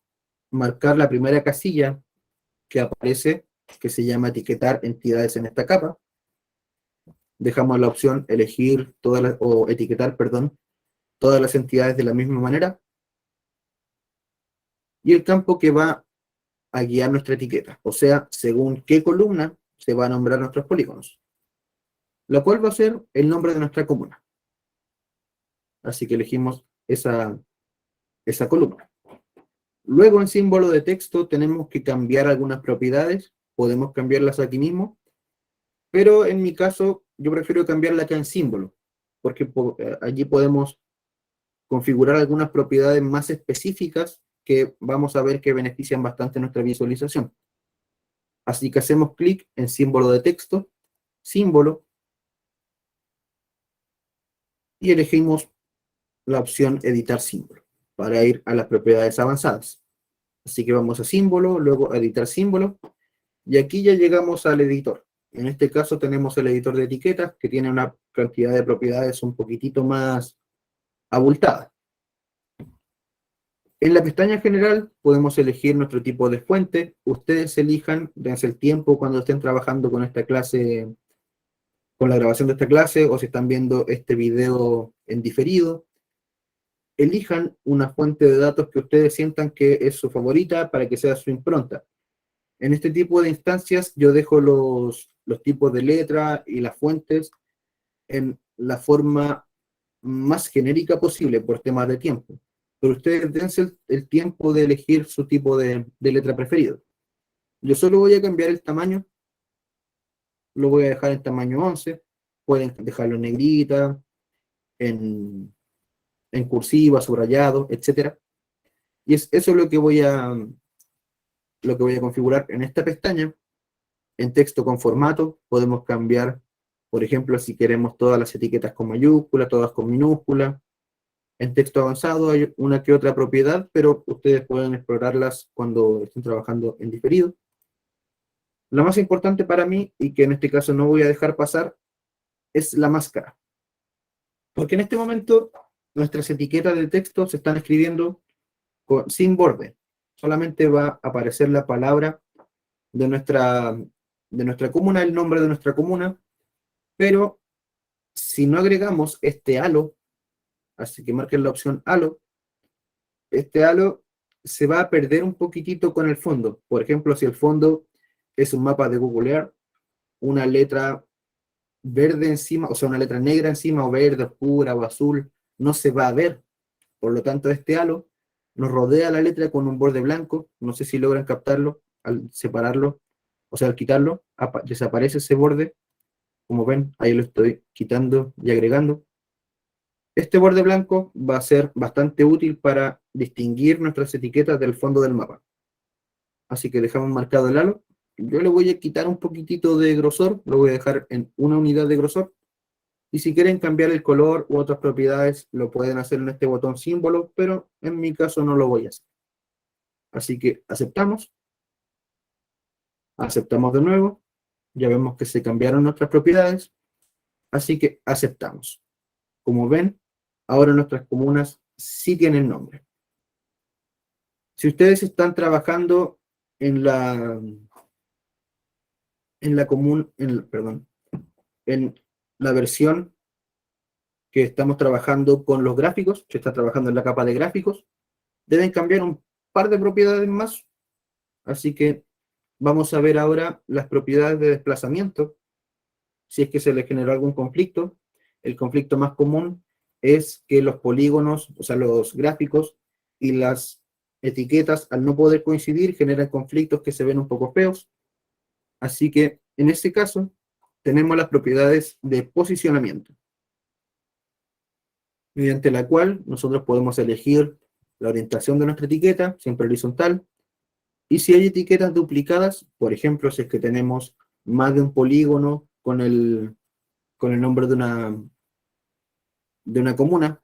marcar la primera casilla que aparece, que se llama Etiquetar entidades en esta capa. Dejamos la opción elegir etiquetar, todas las entidades de la misma manera. Y el campo que va a guiar nuestra etiqueta, o sea, según qué columna se va a nombrar nuestros polígonos, la cual va a ser el nombre de nuestra comuna. Así que elegimos esa columna. Luego en símbolo de texto tenemos que cambiar algunas propiedades, podemos cambiarlas aquí mismo, pero en mi caso yo prefiero cambiarla acá en símbolo, porque allí podemos configurar algunas propiedades más específicas que vamos a ver que benefician bastante nuestra visualización. Así que hacemos clic en símbolo de texto, símbolo, y elegimos la opción editar símbolo para ir a las propiedades avanzadas. Así que vamos a símbolo, luego a editar símbolo, y aquí ya llegamos al editor. En este caso tenemos el editor de etiquetas, que tiene una cantidad de propiedades un poquitito más abultada. En la pestaña general podemos elegir nuestro tipo de fuente. Ustedes elijan, dense el tiempo cuando estén trabajando con esta clase, con la grabación de esta clase, o si están viendo este video en diferido. Elijan una fuente de datos que ustedes sientan que es su favorita para que sea su impronta. En este tipo de instancias yo dejo los tipos de letra y las fuentes en la forma más genérica posible por temas de tiempo. Pero ustedes dense el tiempo de elegir su tipo de letra preferido. Yo solo voy a cambiar el tamaño, lo voy a dejar en tamaño 11, pueden dejarlo en negrita, en cursiva, subrayado, etc. Y eso es lo que voy a configurar en esta pestaña. En texto con formato podemos cambiar, por ejemplo, si queremos todas las etiquetas con mayúscula, todas con minúscula. En texto avanzado hay una que otra propiedad, pero ustedes pueden explorarlas cuando estén trabajando en diferido. La más importante para mí, y que en este caso no voy a dejar pasar, es la máscara. Porque en este momento nuestras etiquetas de texto se están escribiendo sin borde. Solamente va a aparecer la palabra de nuestra comuna, el nombre de nuestra comuna, pero si no agregamos este halo, así que marquen la opción halo, este halo se va a perder un poquitito con el fondo. Por ejemplo, si el fondo es un mapa de Google Earth, una letra verde encima, o sea, una letra negra encima, o verde, oscura, o azul, no se va a ver. Por lo tanto, este halo nos rodea la letra con un borde blanco. No sé si logran captarlo al separarlo, o sea, al quitarlo, desaparece ese borde. Como ven, ahí lo estoy quitando y agregando. Este borde blanco va a ser bastante útil para distinguir nuestras etiquetas del fondo del mapa. Así que dejamos marcado el halo. Yo le voy a quitar un poquitito de grosor, lo voy a dejar en una unidad de grosor. Y si quieren cambiar el color u otras propiedades, lo pueden hacer en este botón símbolo, pero en mi caso no lo voy a hacer. Así que aceptamos. Aceptamos de nuevo. Ya vemos que se cambiaron nuestras propiedades. Así que aceptamos. Como ven, ahora nuestras comunas sí tienen nombre. Si ustedes están trabajando en la versión que estamos trabajando con los gráficos, que está trabajando en la capa de gráficos, deben cambiar un par de propiedades más. Así que vamos a ver ahora las propiedades de desplazamiento. Si es que se les generó algún conflicto, el conflicto más común es que los polígonos, o sea, los gráficos y las etiquetas, al no poder coincidir, generan conflictos que se ven un poco feos. Así que, en este caso, tenemos las propiedades de posicionamiento, mediante la cual nosotros podemos elegir la orientación de nuestra etiqueta, siempre horizontal, y si hay etiquetas duplicadas, por ejemplo, si es que tenemos más de un polígono con el nombre de una comuna,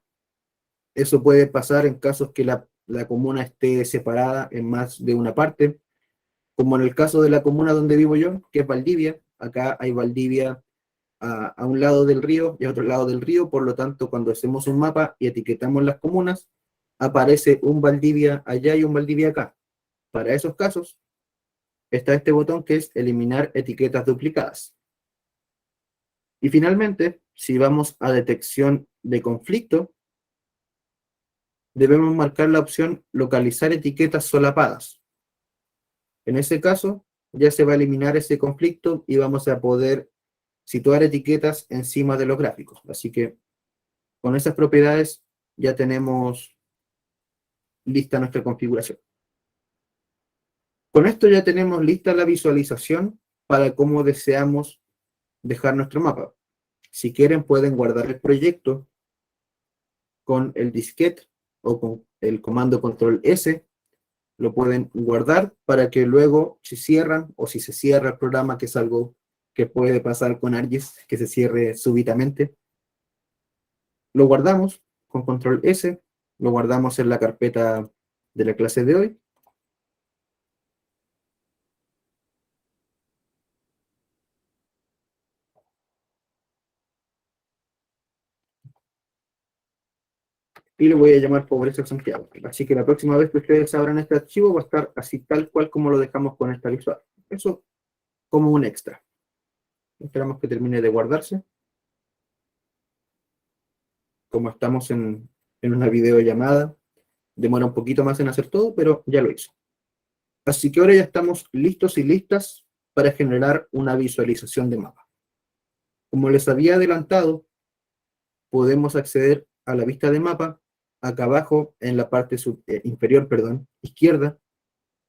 eso puede pasar en casos que la comuna esté separada en más de una parte, como en el caso de la comuna donde vivo yo, que es Valdivia. Acá hay Valdivia a un lado del río y a otro lado del río, por lo tanto, cuando hacemos un mapa y etiquetamos las comunas, aparece un Valdivia allá y un Valdivia acá. Para esos casos, está este botón que es eliminar etiquetas duplicadas. Y finalmente, si vamos a detección de conflicto, debemos marcar la opción localizar etiquetas solapadas. En ese caso, ya se va a eliminar ese conflicto y vamos a poder situar etiquetas encima de los gráficos. Así que con esas propiedades ya tenemos lista nuestra configuración. Con esto ya tenemos lista la visualización para cómo deseamos dejar nuestro mapa. Si quieren pueden guardar el proyecto con el disquete o con el comando control S, lo pueden guardar para que luego si cierran o si se cierra el programa, que es algo que puede pasar con ArcGIS, que se cierre súbitamente, lo guardamos con control S, lo guardamos en la carpeta de la clase de hoy y le voy a llamar Pobreza Santiago. Así que la próxima vez que ustedes abran este archivo va a estar así tal cual como lo dejamos con esta visual. Eso como un extra. Esperamos que termine de guardarse. Como estamos en una videollamada, demora un poquito más en hacer todo, pero ya lo hizo. Así que ahora ya estamos listos y listas para generar una visualización de mapa. Como les había adelantado, podemos acceder a la vista de mapa acá abajo en la parte inferior, izquierda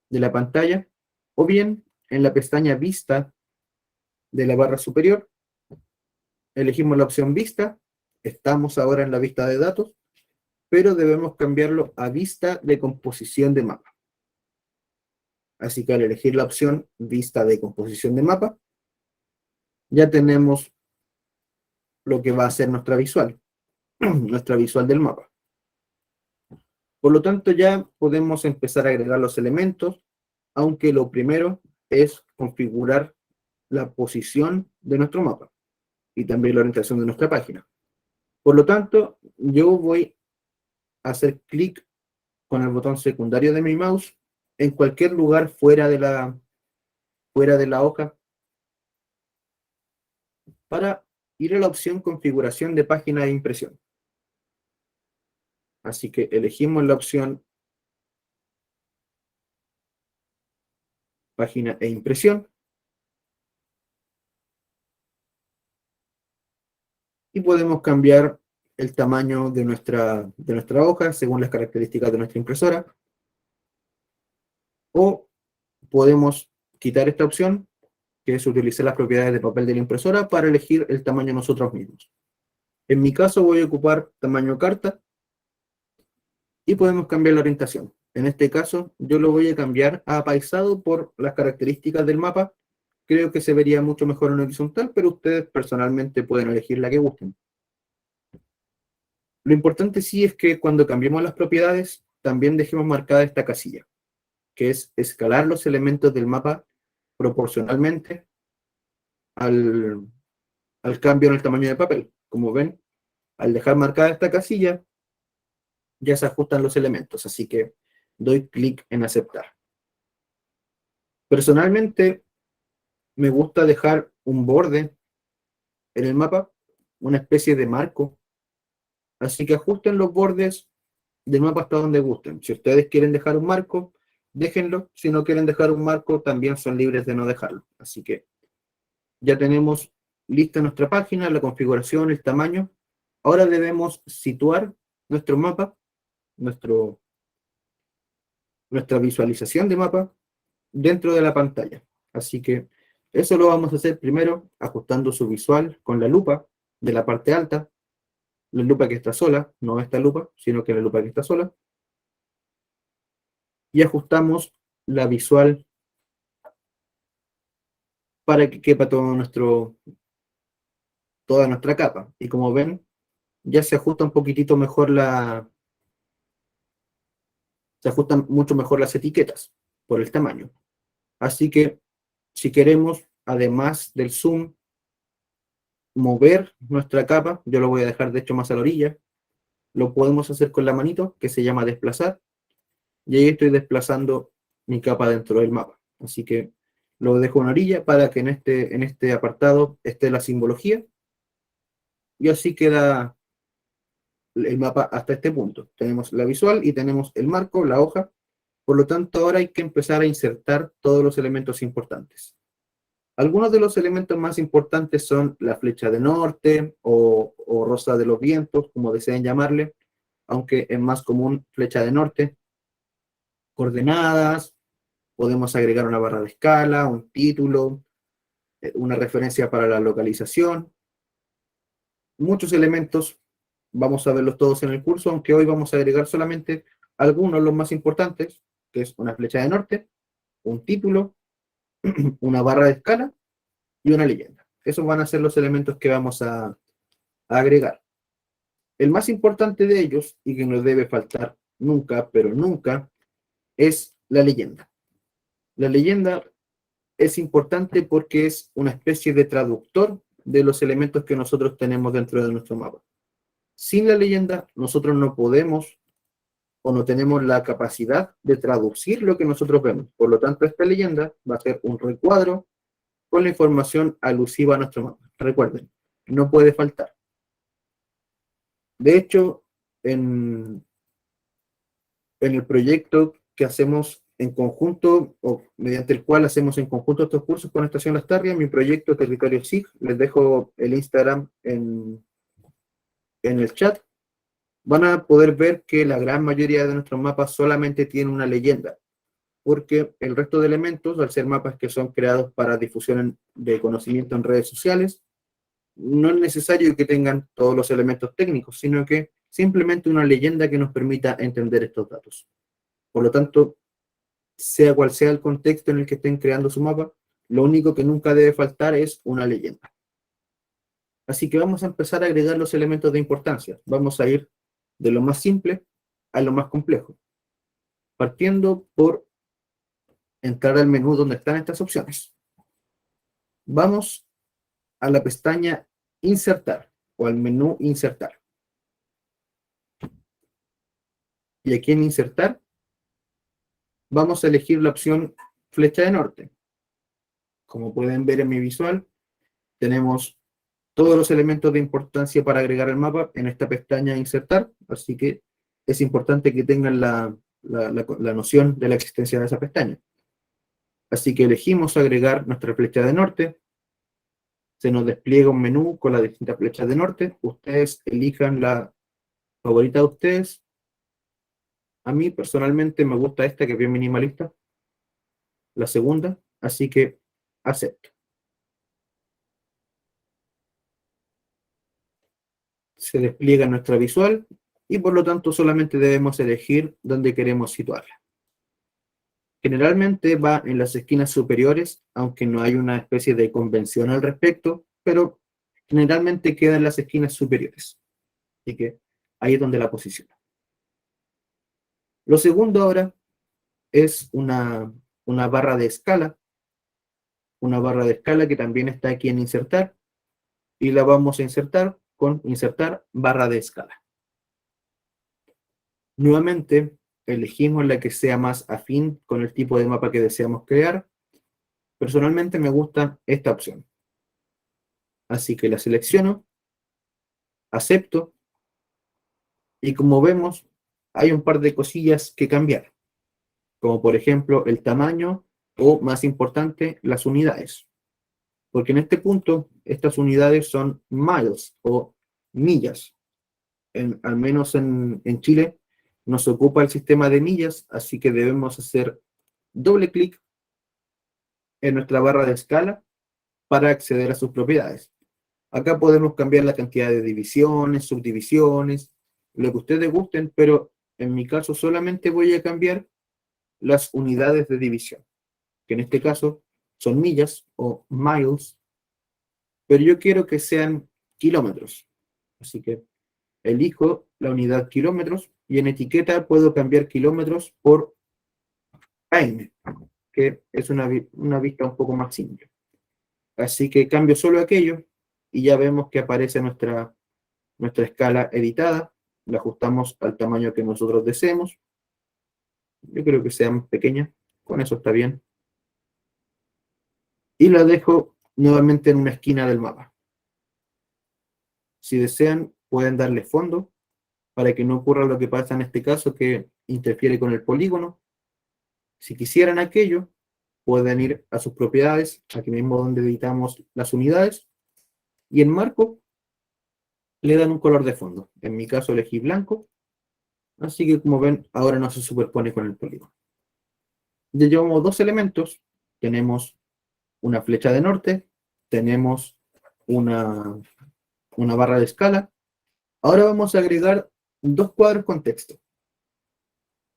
de la pantalla, o bien en la pestaña Vista de la barra superior. Elegimos la opción Vista. Estamos ahora en la vista de datos, pero debemos cambiarlo a Vista de composición de mapa. Así que al elegir la opción Vista de composición de mapa, ya tenemos lo que va a ser nuestra visual del mapa. Por lo tanto, ya podemos empezar a agregar los elementos, aunque lo primero es configurar la posición de nuestro mapa y también la orientación de nuestra página. Por lo tanto, yo voy a hacer clic con el botón secundario de mi mouse en cualquier lugar fuera de la hoja para ir a la opción configuración de página de impresión. Así que elegimos la opción página e impresión y podemos cambiar el tamaño de nuestra hoja según las características de nuestra impresora, o podemos quitar esta opción, que es utilizar las propiedades de papel de la impresora, para elegir el tamaño nosotros mismos. En mi caso voy a ocupar tamaño carta y podemos cambiar la orientación. En este caso yo lo voy a cambiar a apaisado por las características del mapa. Creo que se vería mucho mejor en horizontal, pero ustedes personalmente pueden elegir la que gusten. Lo importante sí es que cuando cambiemos las propiedades, también dejemos marcada esta casilla, que es escalar los elementos del mapa proporcionalmente al cambio en el tamaño de papel. Como ven, al dejar marcada esta casilla, ya se ajustan los elementos, así que doy clic en aceptar. Personalmente, me gusta dejar un borde en el mapa, una especie de marco, así que ajusten los bordes del mapa hasta donde gusten. Si ustedes quieren dejar un marco, déjenlo. Si no quieren dejar un marco, también son libres de no dejarlo. Así que ya tenemos lista nuestra página, la configuración, el tamaño. Ahora debemos situar nuestro mapa, nuestra visualización de mapa dentro de la pantalla. Así que eso lo vamos a hacer primero ajustando su visual con la lupa de la parte alta, la lupa que está sola, no esta lupa, sino que la lupa que está sola. Y ajustamos la visual para que quepa toda nuestra capa. Y como ven, ya se ajusta un poquitito mejor se ajustan mucho mejor las etiquetas por el tamaño. Así que si queremos, además del zoom, mover nuestra capa, yo lo voy a dejar de hecho más a la orilla, lo podemos hacer con la manito, que se llama desplazar, y ahí estoy desplazando mi capa dentro del mapa. Así que lo dejo en orilla para que en este apartado esté la simbología, y así queda el mapa hasta este punto. Tenemos la visual y tenemos el marco, la hoja. Por lo tanto, ahora hay que empezar a insertar todos los elementos importantes. Algunos de los elementos más importantes son la flecha de norte o rosa de los vientos, como deseen llamarle, aunque es más común flecha de norte. Coordenadas, podemos agregar una barra de escala, un título, una referencia para la localización. Muchos elementos, vamos a verlos todos en el curso, aunque hoy vamos a agregar solamente algunos, los más importantes, que es una flecha de norte, un título, una barra de escala y una leyenda. Esos van a ser los elementos que vamos a agregar. El más importante de ellos, y que no debe faltar nunca, pero nunca, es la leyenda. La leyenda es importante porque es una especie de traductor de los elementos que nosotros tenemos dentro de nuestro mapa. Sin la leyenda, nosotros no podemos o no tenemos la capacidad de traducir lo que nosotros vemos. Por lo tanto, esta leyenda va a ser un recuadro con la información alusiva a nuestro mapa. Recuerden, no puede faltar. De hecho, en el proyecto que hacemos en conjunto, o mediante el cual hacemos en conjunto estos cursos con Estación Lastarria, mi proyecto Territorio SIG, les dejo el Instagram en el chat, van a poder ver que la gran mayoría de nuestros mapas solamente tienen una leyenda, porque el resto de elementos, al ser mapas que son creados para difusión de conocimiento en redes sociales, no es necesario que tengan todos los elementos técnicos, sino que simplemente una leyenda que nos permita entender estos datos. Por lo tanto, sea cual sea el contexto en el que estén creando su mapa, lo único que nunca debe faltar es una leyenda. Así que vamos a empezar a agregar los elementos de importancia. Vamos a ir de lo más simple a lo más complejo, partiendo por entrar al menú donde están estas opciones. Vamos a la pestaña Insertar o al menú Insertar. Y aquí en Insertar vamos a elegir la opción Flecha de Norte. Como pueden ver en mi visual, tenemos todos los elementos de importancia para agregar el mapa en esta pestaña Insertar, así que es importante que tengan la noción de la existencia de esa pestaña. Así que elegimos agregar nuestra flecha de norte, se nos despliega un menú con las distintas flechas de norte, ustedes elijan la favorita de ustedes. A mí personalmente me gusta esta, que es bien minimalista, la segunda, así que acepto. Se despliega nuestra visual y por lo tanto solamente debemos elegir dónde queremos situarla. Generalmente va en las esquinas superiores, aunque no hay una especie de convención al respecto, pero generalmente queda en las esquinas superiores. Así que ahí es donde la posiciona. Lo segundo ahora es una barra de escala, que también está aquí en insertar, y la vamos a insertar con insertar barra de escala. Nuevamente elegimos la que sea más afín con el tipo de mapa que deseamos crear. Personalmente me gusta esta opción. Así que la selecciono, acepto, y como vemos, hay un par de cosillas que cambiar, como por ejemplo el tamaño o, más importante, las unidades. Porque en este punto, estas unidades son miles o millas. Al menos en Chile nos ocupa el sistema de millas, así que debemos hacer doble clic en nuestra barra de escala para acceder a sus propiedades. Acá podemos cambiar la cantidad de divisiones, subdivisiones, lo que ustedes gusten, pero en mi caso solamente voy a cambiar las unidades de división, que en este caso son millas o miles, pero yo quiero que sean kilómetros. Así que elijo la unidad kilómetros y en etiqueta puedo cambiar kilómetros por km, que es una vista un poco más simple. Así que cambio solo aquello y ya vemos que aparece nuestra escala editada. La ajustamos al tamaño que nosotros deseemos. Yo creo que sea más pequeña, con eso está bien. Y la dejo nuevamente en una esquina del mapa. Si desean, pueden darle fondo para que no ocurra lo que pasa en este caso, que interfiere con el polígono. Si quisieran aquello, pueden ir a sus propiedades, aquí mismo donde editamos las unidades, y en marco le dan un color de fondo. En mi caso elegí blanco, así que como ven, ahora no se superpone con el polígono. Ya llevamos dos elementos, tenemos una flecha de norte, tenemos una barra de escala. Ahora vamos a agregar dos cuadros con texto.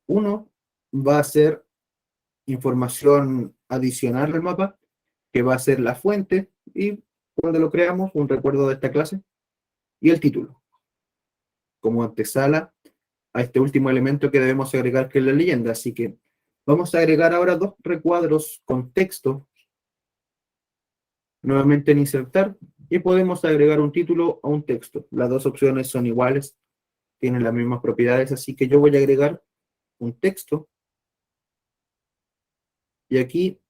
Uno va a ser información adicional al mapa, que va a ser la fuente, y cuando lo creamos, un recuerdo de esta clase, y el título, como antesala a este último elemento que debemos agregar, que es la leyenda. Así que vamos a agregar ahora dos recuadros con texto, nuevamente en insertar, y podemos agregar un título a un texto. Las dos opciones son iguales, tienen las mismas propiedades, así que yo voy a agregar un texto y aquí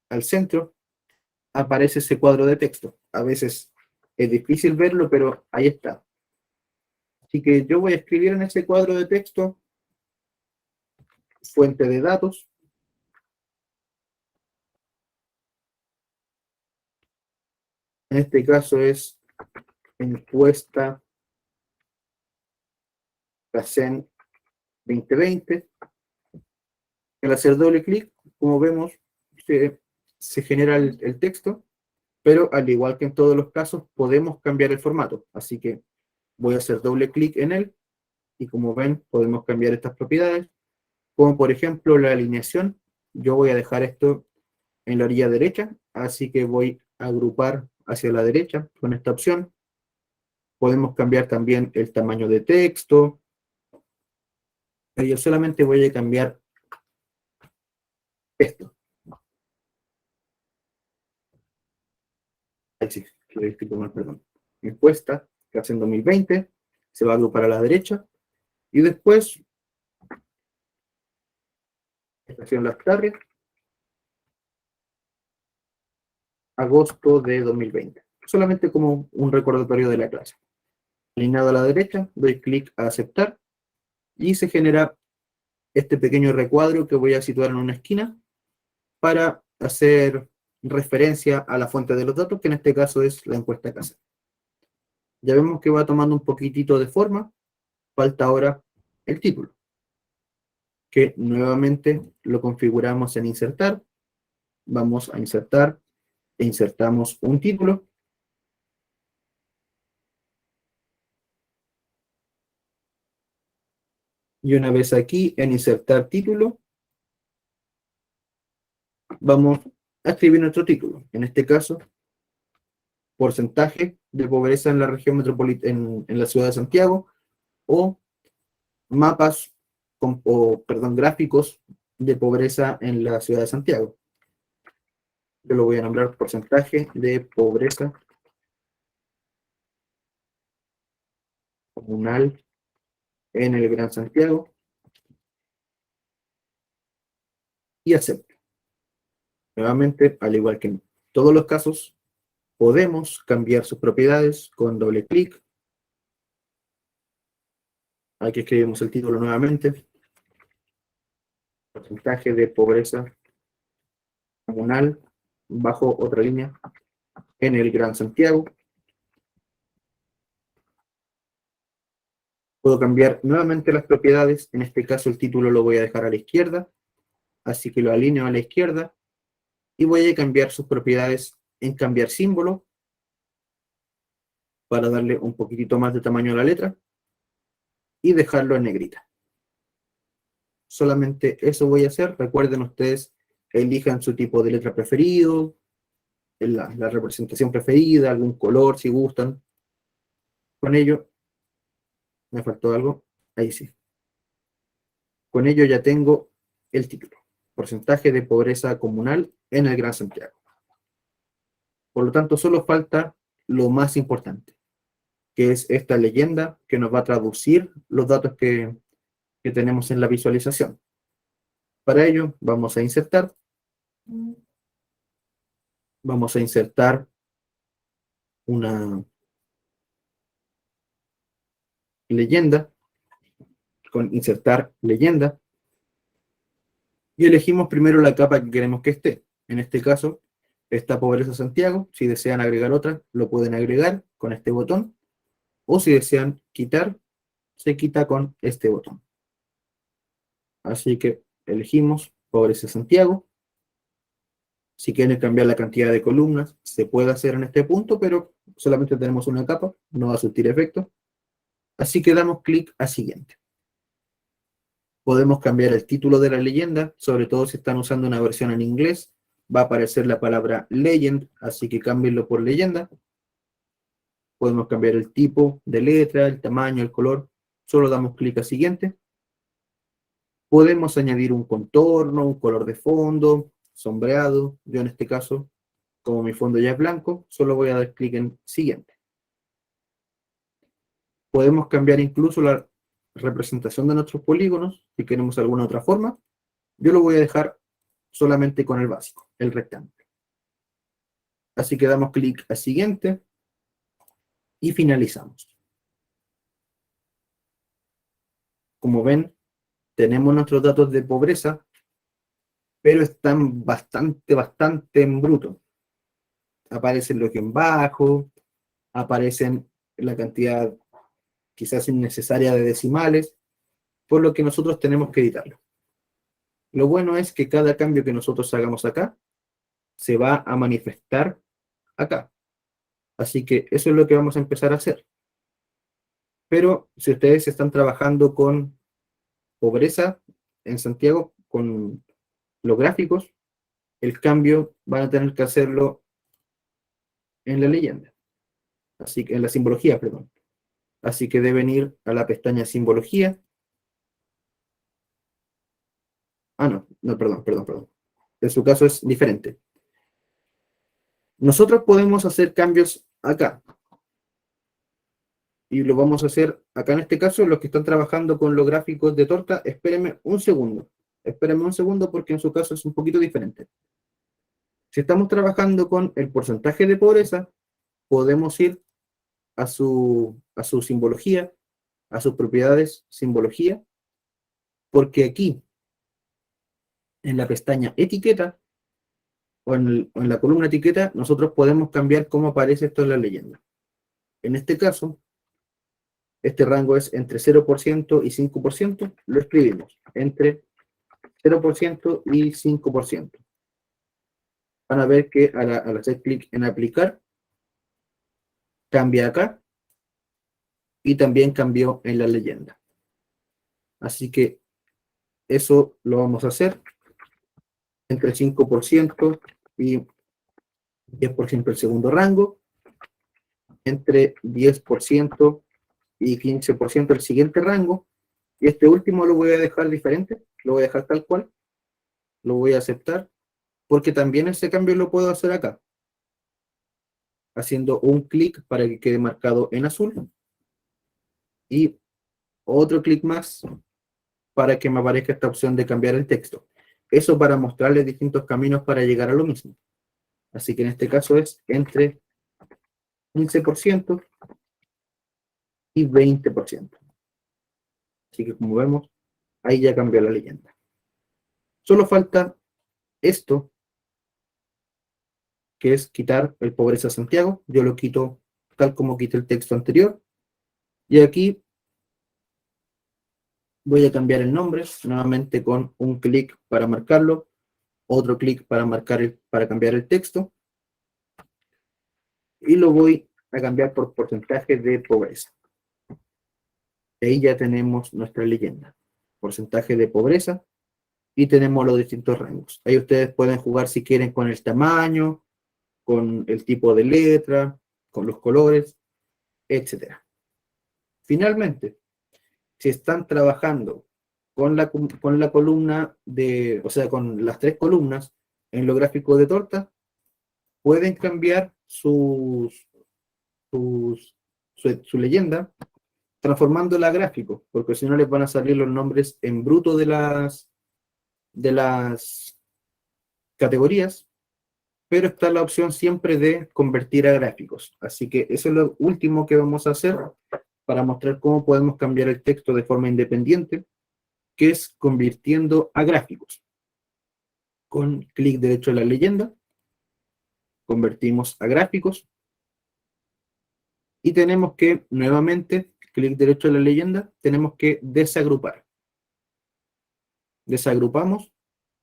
al centro aparece ese cuadro de texto. A veces es difícil verlo, pero ahí está. Así que yo voy a escribir en ese cuadro de texto fuente de datos. En este caso es encuesta CACEN 2020. Al hacer doble clic, como vemos, se genera el texto, pero al igual que en todos los casos, podemos cambiar el formato. Así que voy a hacer doble clic en él y como ven, podemos cambiar estas propiedades, como por ejemplo la alineación. Yo voy a dejar esto en la orilla derecha, así que voy a agrupar hacia la derecha con esta opción. Podemos cambiar también el tamaño de texto. Yo solamente voy a cambiar esto. Ahí sí, lo he escrito mal, perdón. Encuesta, que hace en 2020, se va a agrupar a la derecha. Y después, estación Las Tardes, agosto de 2020. Solamente como un recordatorio de la clase. Alineado a la derecha, doy clic a aceptar y se genera este pequeño recuadro que voy a situar en una esquina para hacer referencia a la fuente de los datos, que en este caso es la encuesta CACEN. Ya vemos que va tomando un poquitito de forma, falta ahora el título, que nuevamente lo configuramos en insertar, vamos a insertar e insertamos un título, y una vez aquí en insertar título, vamos a escribir nuestro título, en este caso, porcentaje de pobreza en la región metropolitana, en la ciudad de Santiago, o mapas, gráficos de pobreza en la ciudad de Santiago. Yo lo voy a nombrar porcentaje de pobreza comunal en el Gran Santiago y acepto. Nuevamente, al igual que en todos los casos, podemos cambiar sus propiedades con doble clic. Aquí escribimos el título nuevamente. Porcentaje de pobreza comunal bajo otra línea en el Gran Santiago. Puedo cambiar nuevamente las propiedades. En este caso el título lo voy a dejar a la izquierda. Así que lo alineo a la izquierda. Y voy a cambiar sus propiedades en cambiar símbolo para darle un poquitito más de tamaño a la letra y dejarlo en negrita. Solamente eso voy a hacer. Recuerden ustedes, elijan su tipo de letra preferido, la representación preferida, algún color si gustan. Con ello, me faltó algo, ahí sí. Con ello ya tengo el título. Porcentaje de pobreza comunal en el Gran Santiago. Por lo tanto, solo falta lo más importante, que es esta leyenda que nos va a traducir los datos que tenemos en la visualización. Para ello, vamos a insertar una leyenda, con insertar leyenda, y elegimos primero la capa que queremos que esté. En este caso, está Pobreza Santiago. Si desean agregar otra, lo pueden agregar con este botón, o si desean quitar, se quita con este botón. Así que elegimos Pobreza Santiago. Si quieren cambiar la cantidad de columnas, se puede hacer en este punto, pero solamente tenemos una capa, no va a surtir efecto. Así que damos clic a siguiente. Podemos cambiar el título de la leyenda, sobre todo si están usando una versión en inglés, va a aparecer la palabra legend, así que cámbienlo por leyenda. Podemos cambiar el tipo de letra, el tamaño, el color, solo damos clic a siguiente. Podemos añadir un contorno, un color de fondo, sombreado. Yo en este caso Como mi fondo ya es blanco, solo voy a dar clic en siguiente. Podemos cambiar incluso la representación de nuestros polígonos, si queremos alguna otra forma. Yo lo voy a dejar solamente con el básico, el rectángulo. Así que damos clic a siguiente y finalizamos. Como ven, tenemos nuestros datos de pobreza, pero están bastante en bruto. Aparecen los guión bajos, aparecen la cantidad quizás innecesaria de decimales, por lo que nosotros tenemos que editarlo. Lo bueno es que cada cambio que nosotros hagamos acá se va a manifestar acá. Así que eso es lo que vamos a empezar a hacer. Pero si ustedes están trabajando con pobreza en Santiago, con los gráficos, el cambio van a tener que hacerlo en la leyenda. Así que en la simbología, perdón. Así que deben ir a la pestaña simbología. No, perdón. En su caso es diferente. Nosotros podemos hacer cambios acá. Y lo vamos a hacer acá en este caso, los que están trabajando con los gráficos de torta, espérenme un segundo. Espérenme un segundo porque en su caso es un poquito diferente. Si estamos trabajando con el porcentaje de pobreza, podemos ir a su simbología, a sus propiedades simbología, porque aquí, en la pestaña etiqueta, o en la columna etiqueta, nosotros podemos cambiar cómo aparece esto en la leyenda. En este caso, este rango es entre 0% y 5%, lo escribimos, entre 0% y 5%. Van a ver que al hacer clic en aplicar, cambia acá, y también cambió en la leyenda. Así que eso lo vamos a hacer entre 5% y 10% el segundo rango, entre 10% y 15% el siguiente rango, y este último lo voy a dejar diferente, lo voy a dejar tal cual, lo voy a aceptar, porque también ese cambio lo puedo hacer acá, haciendo un clic para que quede marcado en azul, y otro clic más para que me aparezca esta opción de cambiar el texto. Eso para mostrarles distintos caminos para llegar a lo mismo. Así que en este caso es entre 15% y 20%. Así que como vemos, ahí ya cambió la leyenda. Solo falta esto, que es quitar el pobreza Santiago. Yo lo quito tal como quité el texto anterior. Y aquí voy a cambiar el nombre, nuevamente con un clic para marcarlo, otro clic para cambiar el texto, y lo voy a cambiar por porcentaje de pobreza. Ahí ya tenemos nuestra leyenda, porcentaje de pobreza, y tenemos los distintos rangos. Ahí ustedes pueden jugar si quieren con el tamaño, con el tipo de letra, con los colores, etc. Finalmente, si están trabajando con la columna o sea, con las tres columnas en los gráficos de torta, pueden cambiar su leyenda transformándola a gráfico, porque si no les van a salir los nombres en bruto de las categorías, pero está la opción siempre de convertir a gráficos. Así que eso es lo último que vamos a hacer para mostrar cómo podemos cambiar el texto de forma independiente, que es convirtiendo a gráficos. Con clic derecho en la leyenda, convertimos a gráficos, y tenemos que, nuevamente, clic derecho en la leyenda, tenemos que desagrupar. Desagrupamos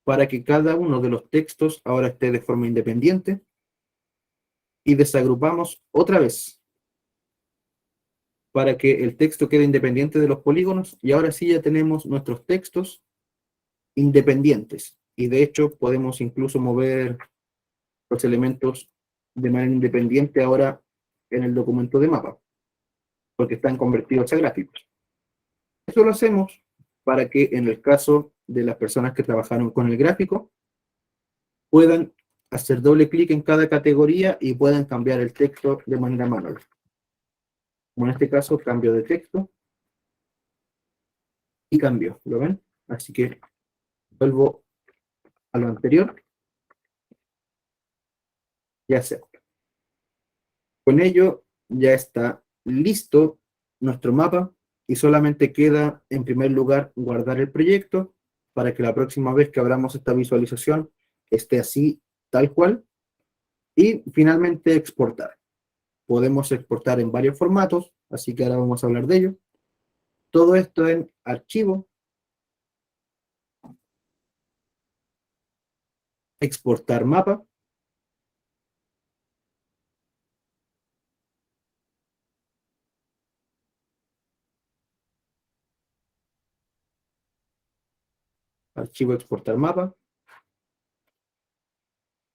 para que cada uno de los textos ahora esté de forma independiente, y desagrupamos otra vez para que el texto quede independiente de los polígonos, y ahora sí ya tenemos nuestros textos independientes, y de hecho podemos incluso mover los elementos de manera independiente ahora en el documento de mapa, porque están convertidos a gráficos. Eso lo hacemos para que en el caso de las personas que trabajaron con el gráfico puedan hacer doble clic en cada categoría y pueden cambiar el texto de manera manual. Como en este caso, cambio de texto y cambio, ¿lo ven? Así que vuelvo a lo anterior y acepto. Con ello ya está listo nuestro mapa y solamente queda, en primer lugar, guardar el proyecto para que la próxima vez que abramos esta visualización esté así, tal cual, y finalmente exportar. Podemos exportar en varios formatos, así que ahora vamos a hablar de ello. Todo esto en archivo, exportar mapa, archivo exportar mapa.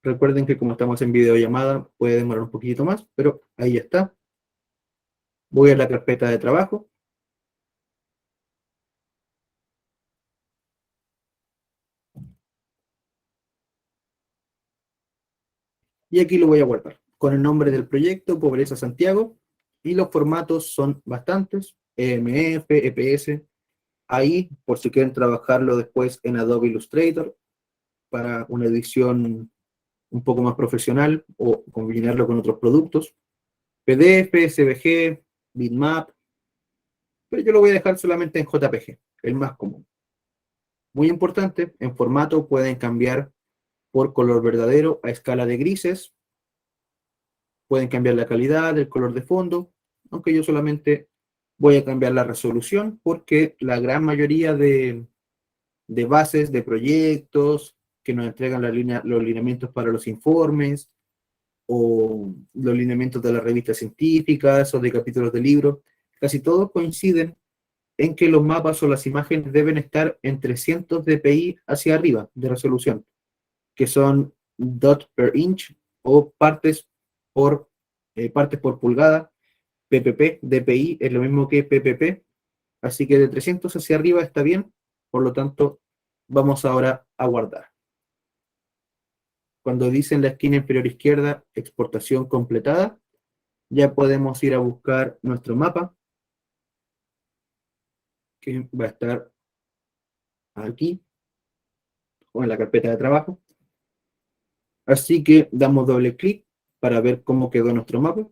Recuerden que como estamos en videollamada puede demorar un poquito más, pero ahí ya está. Voy a la carpeta de trabajo. Y aquí lo voy a guardar con el nombre del proyecto, Pobreza Santiago, y los formatos son bastantes, EMF, EPS, ahí por si quieren trabajarlo después en Adobe Illustrator para una edición un poco más profesional o combinarlo con otros productos, PDF, SVG, Bitmap, pero yo lo voy a dejar solamente en JPG, el más común. Muy importante, en formato pueden cambiar por color verdadero a escala de grises, pueden cambiar la calidad, el color de fondo, aunque yo solamente voy a cambiar la resolución porque la gran mayoría de bases de proyectos que nos entregan los lineamientos para los informes o los lineamientos de las revistas científicas o de capítulos de libros, casi todos coinciden en que los mapas o las imágenes deben estar en 300 dpi hacia arriba de resolución, que son dot per inch o partes por pulgada. PPP, DPI es lo mismo que PPP, así que de 300 hacia arriba está bien, por lo tanto vamos ahora a guardar. Cuando dice en la esquina inferior izquierda exportación completada, ya podemos ir a buscar nuestro mapa, que va a estar aquí, o en la carpeta de trabajo. Así que damos doble clic para ver cómo quedó nuestro mapa.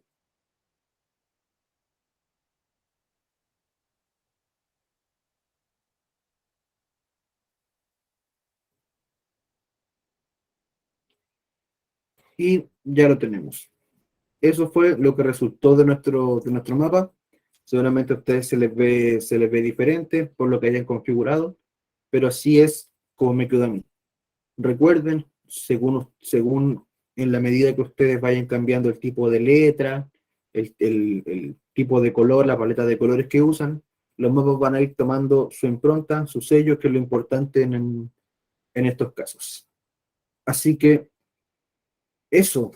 Y ya lo tenemos. Eso fue lo que resultó de nuestro mapa. Seguramente a ustedes se les ve diferente por lo que hayan configurado, pero así es como me quedó a mí. Recuerden, según en la medida que ustedes vayan cambiando el tipo de letra, el tipo de color, la paleta de colores que usan, los mapas van a ir tomando su impronta, su sello, que es lo importante en estos casos. Así que eso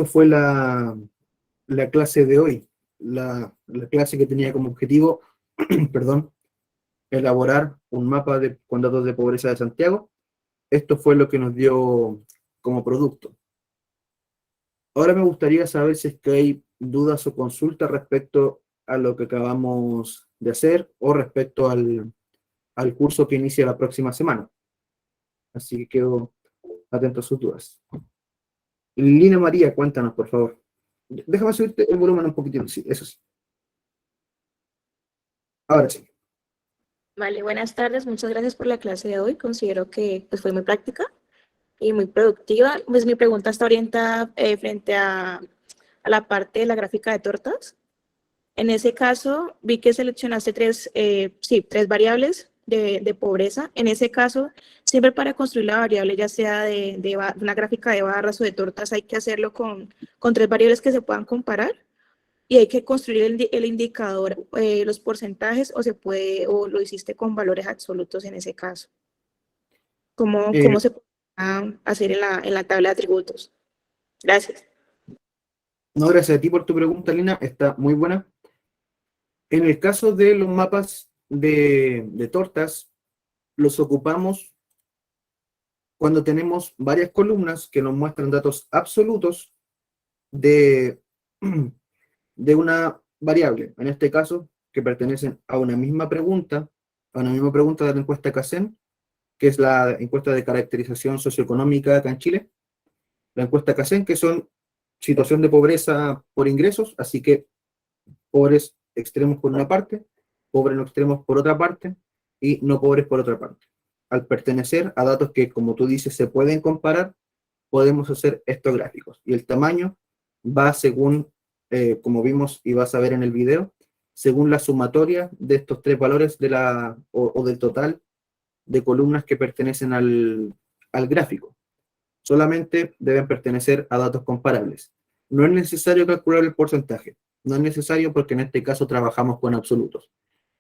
fue la clase de hoy, la clase que tenía como objetivo, perdón, elaborar un mapa con datos de pobreza de Santiago. Esto fue lo que nos dio como producto. Ahora me gustaría saber si es que hay dudas o consultas respecto a lo que acabamos de hacer o respecto al curso que inicia la próxima semana. Así que quedo atento a sus dudas. Lina María, cuéntanos, por favor. Déjame subirte el volumen un poquitito, sí, eso sí. Ahora sí. Vale, buenas tardes. Muchas gracias por la clase de hoy. Considero que pues, fue muy práctica y muy productiva. Pues mi pregunta está orientada frente a la parte de la gráfica de tortas. En ese caso, vi que seleccionaste tres variables de pobreza. En ese caso, siempre para construir la variable, ya sea de una gráfica de barras o de tortas, hay que hacerlo con tres variables que se puedan comparar. Y hay que construir el indicador, los porcentajes, o lo hiciste con valores absolutos en ese caso. ¿Cómo se puede hacer en la tabla de atributos? Gracias. No, gracias a ti por tu pregunta, Lina, está muy buena. En el caso de los mapas de tortas, los ocupamos cuando tenemos varias columnas que nos muestran datos absolutos de, de una variable, en este caso, que pertenecen a una misma pregunta de la encuesta Kaizen, que es la encuesta de caracterización socioeconómica acá en Chile, la encuesta Kaizen, que son situación de pobreza por ingresos, así que pobres extremos por una parte, pobres no extremos por otra parte, y no pobres por otra parte. Al pertenecer a datos que, como tú dices, se pueden comparar, podemos hacer estos gráficos. Y el tamaño va según, como vimos y vas a ver en el video, según la sumatoria de estos tres valores o del total de columnas que pertenecen al gráfico. Solamente deben pertenecer a datos comparables. No es necesario calcular el porcentaje. No es necesario porque en este caso trabajamos con absolutos.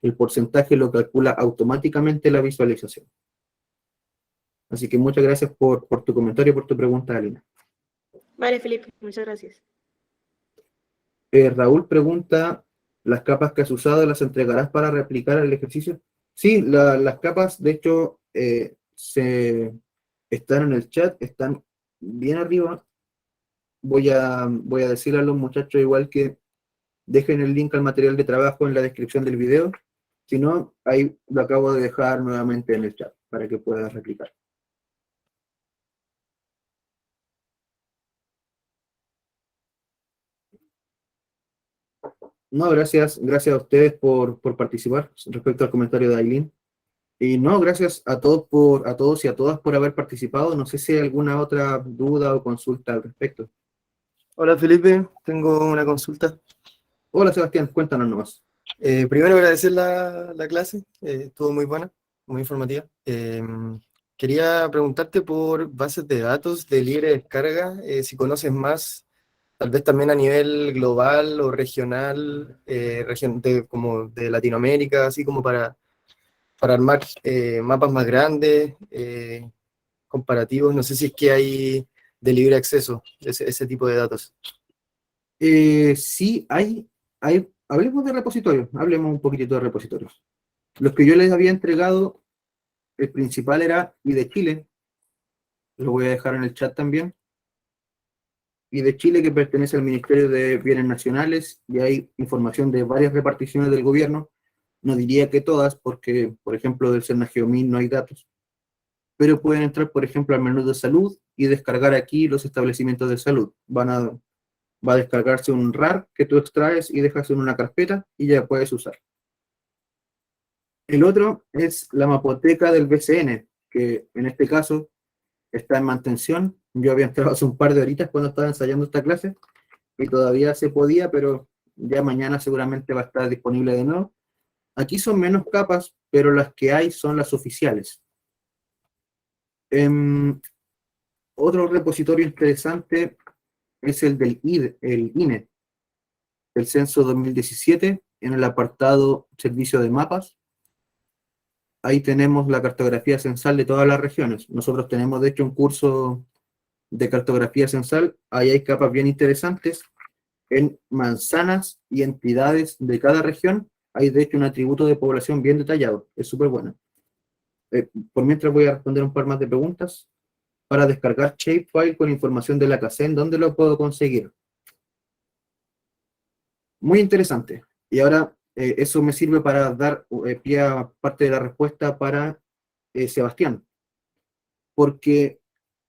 El porcentaje lo calcula automáticamente la visualización. Así que muchas gracias por tu comentario y por tu pregunta, Alina. Vale, Felipe, muchas gracias. Raúl pregunta, ¿las capas que has usado las entregarás para replicar el ejercicio? Sí, las capas, de hecho, están en el chat, están bien arriba. Voy a decirle a los muchachos igual que dejen el link al material de trabajo en la descripción del video. Si no, ahí lo acabo de dejar nuevamente en el chat para que puedas replicar. No, gracias a ustedes por participar respecto al comentario de Aileen. Y no, gracias a todos y a todas por haber participado. No sé si hay alguna otra duda o consulta al respecto. Hola Felipe, tengo una consulta. Hola Sebastián, cuéntanos nomás. Primero agradecer la clase, estuvo muy buena, muy informativa. Quería preguntarte por bases de datos de libre descarga, si conoces más, tal vez también a nivel global o regional, como de Latinoamérica, así como para armar mapas más grandes, comparativos. No sé si es que hay de libre acceso ese tipo de datos. Sí, hablemos de repositorios, hablemos un poquitito de repositorios. Los que yo les había entregado, el principal era IDEchile, lo voy a dejar en el chat también. IDEchile, que pertenece al Ministerio de Bienes Nacionales, y hay información de varias reparticiones del gobierno. No diría que todas, porque, por ejemplo, del SERNAGEOMIN no hay datos, pero pueden entrar, por ejemplo, al menú de salud y descargar aquí los establecimientos de salud. Va a descargarse un RAR que tú extraes y dejas en una carpeta y ya puedes usar. El otro es la mapoteca del BCN, que en este caso está en mantención. Yo había entrado hace un par de horitas cuando estaba ensayando esta clase y todavía se podía, pero ya mañana seguramente va a estar disponible de nuevo. Aquí son menos capas, pero las que hay son las oficiales. Otro repositorio interesante es el del el INE, el censo 2017, en el apartado servicio de mapas. Ahí tenemos la cartografía censal de todas las regiones. Nosotros tenemos, de hecho, un curso de cartografía censal. Ahí hay capas bien interesantes en manzanas y entidades de cada región. Hay, de hecho, un atributo de población bien detallado. Es súper bueno. Por mientras voy a responder un par más de preguntas. Para descargar shapefile con información de la Kaizen, ¿dónde lo puedo conseguir? Muy interesante. Y ahora eso me sirve para dar pie a parte de la respuesta para Sebastián. Porque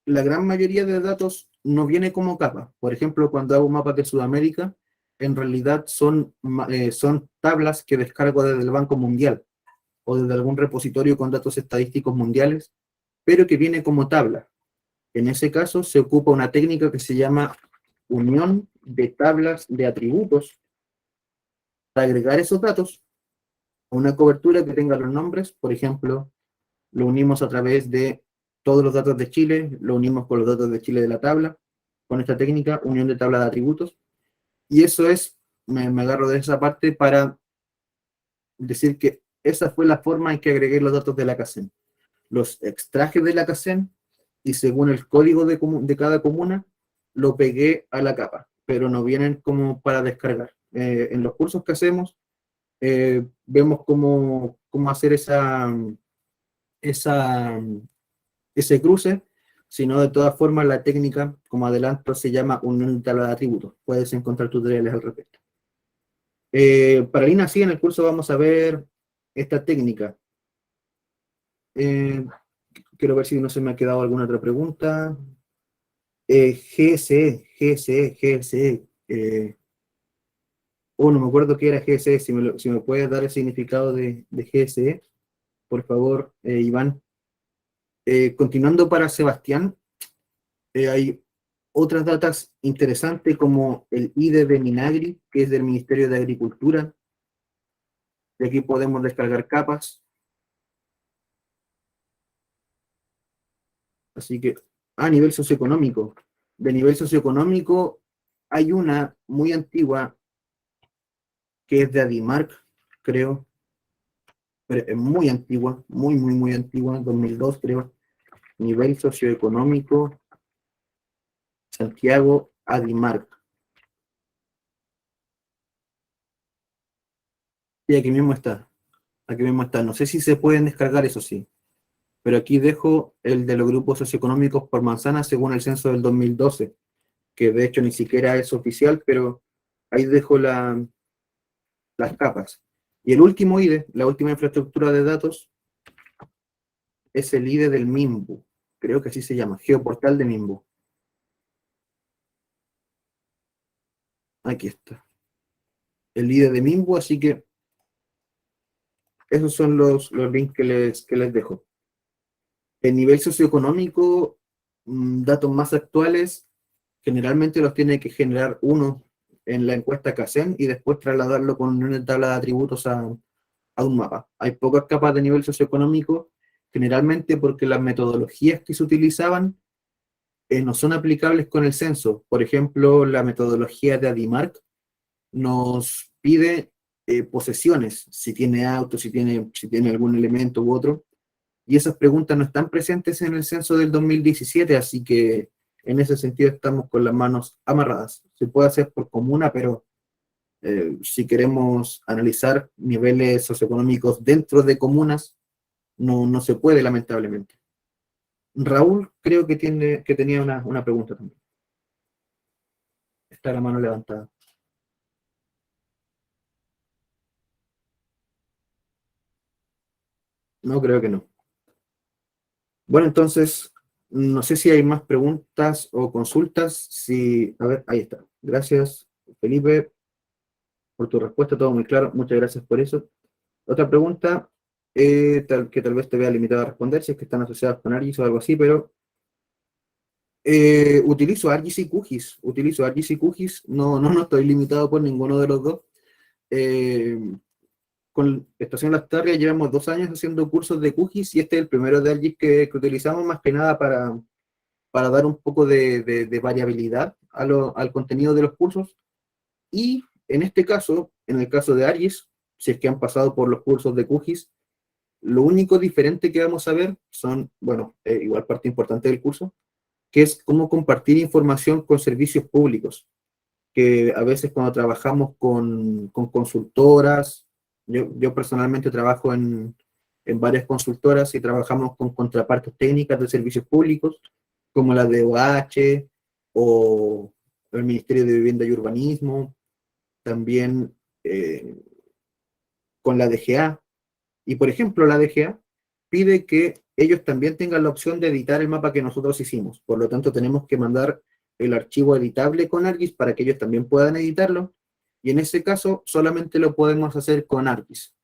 la gran mayoría de datos no viene como capa. Por ejemplo, cuando hago mapas de Sudamérica, en realidad son tablas que descargo desde el Banco Mundial o desde algún repositorio con datos estadísticos mundiales, pero que viene como tabla. En ese caso se ocupa una técnica que se llama unión de tablas de atributos para agregar esos datos a una cobertura que tenga los nombres. Por ejemplo, lo unimos a través de todos los datos de Chile, lo unimos con los datos de Chile de la tabla, con esta técnica, unión de tabla de atributos. Y eso es, me agarro de esa parte para decir que esa fue la forma en que agregué los datos de la Kaizen. Los extraje de la Kaizen y según el código de cada comuna, lo pegué a la capa, pero no vienen como para descargar. En los cursos que hacemos, vemos cómo hacer ese cruce, sino de todas formas la técnica, como adelanto, se llama unión de tabla de atributos. Puedes encontrar tutoriales al respecto. Para Lina, sí, en el curso vamos a ver esta técnica. Quiero ver si no se me ha quedado alguna otra pregunta. GSE. No me acuerdo qué era GSE. Si me puedes dar el significado de GSE, por favor, Iván. Continuando para Sebastián, hay otras datas interesantes como el IDE de Minagri, que es del Ministerio de Agricultura. De aquí podemos descargar capas. Así que, a nivel socioeconómico. De nivel socioeconómico hay una muy antigua que es de Adimark, creo. Pero es muy antigua, muy antigua, 2002 creo. Nivel socioeconómico, Santiago, Adimark. Y aquí mismo está. Aquí mismo está. No sé si se pueden descargar, eso sí. Pero aquí dejo el de los grupos socioeconómicos por manzana según el censo del 2012, que de hecho ni siquiera es oficial, pero ahí dejo las capas. Y el último IDE, la última infraestructura de datos, es el IDE del MIMBU. Creo que así se llama, Geoportal de MIMBU. Aquí está. El IDE de MIMBU, así que esos son los links que les dejo. El nivel socioeconómico, datos más actuales, generalmente los tiene que generar uno en la encuesta CACEN y después trasladarlo con una tabla de atributos a un mapa. Hay pocas capas de nivel socioeconómico, generalmente porque las metodologías que se utilizaban no son aplicables con el censo. Por ejemplo, la metodología de Adimark nos pide posesiones, si tiene auto, si tiene algún elemento u otro, y esas preguntas no están presentes en el censo del 2017, así que en ese sentido estamos con las manos amarradas. Se puede hacer por comuna, pero si queremos analizar niveles socioeconómicos dentro de comunas, no se puede, lamentablemente. Raúl creo que tenía una pregunta también. Está la mano levantada. No, creo que no. Bueno, entonces, no sé si hay más preguntas o consultas. A ver, ahí está. Gracias, Felipe, por tu respuesta, todo muy claro. Muchas gracias por eso. Otra pregunta, que tal vez te vea limitado a responder, si es que están asociadas con ARGIS o algo así, pero utilizo ARGIS y QGIS. No estoy limitado por ninguno de los dos. Con Estación Las Tarrias llevamos 2 años haciendo cursos de QGIS y este es el primero de ARGIS que utilizamos más que nada para dar un poco de variabilidad al contenido de los cursos. Y en este caso, en el caso de ARGIS, si es que han pasado por los cursos de QGIS, lo único diferente que vamos a ver son, bueno, igual parte importante del curso, que es cómo compartir información con servicios públicos, que a veces cuando trabajamos con consultoras, yo personalmente trabajo en varias consultoras y trabajamos con contrapartes técnicas de servicios públicos, como la de OH o el Ministerio de Vivienda y Urbanismo, también con la DGA. Y por ejemplo, la DGA pide que ellos también tengan la opción de editar el mapa que nosotros hicimos. Por lo tanto, tenemos que mandar el archivo editable con ARGIS para que ellos también puedan editarlo. Y en ese caso, solamente lo podemos hacer con ARGIS.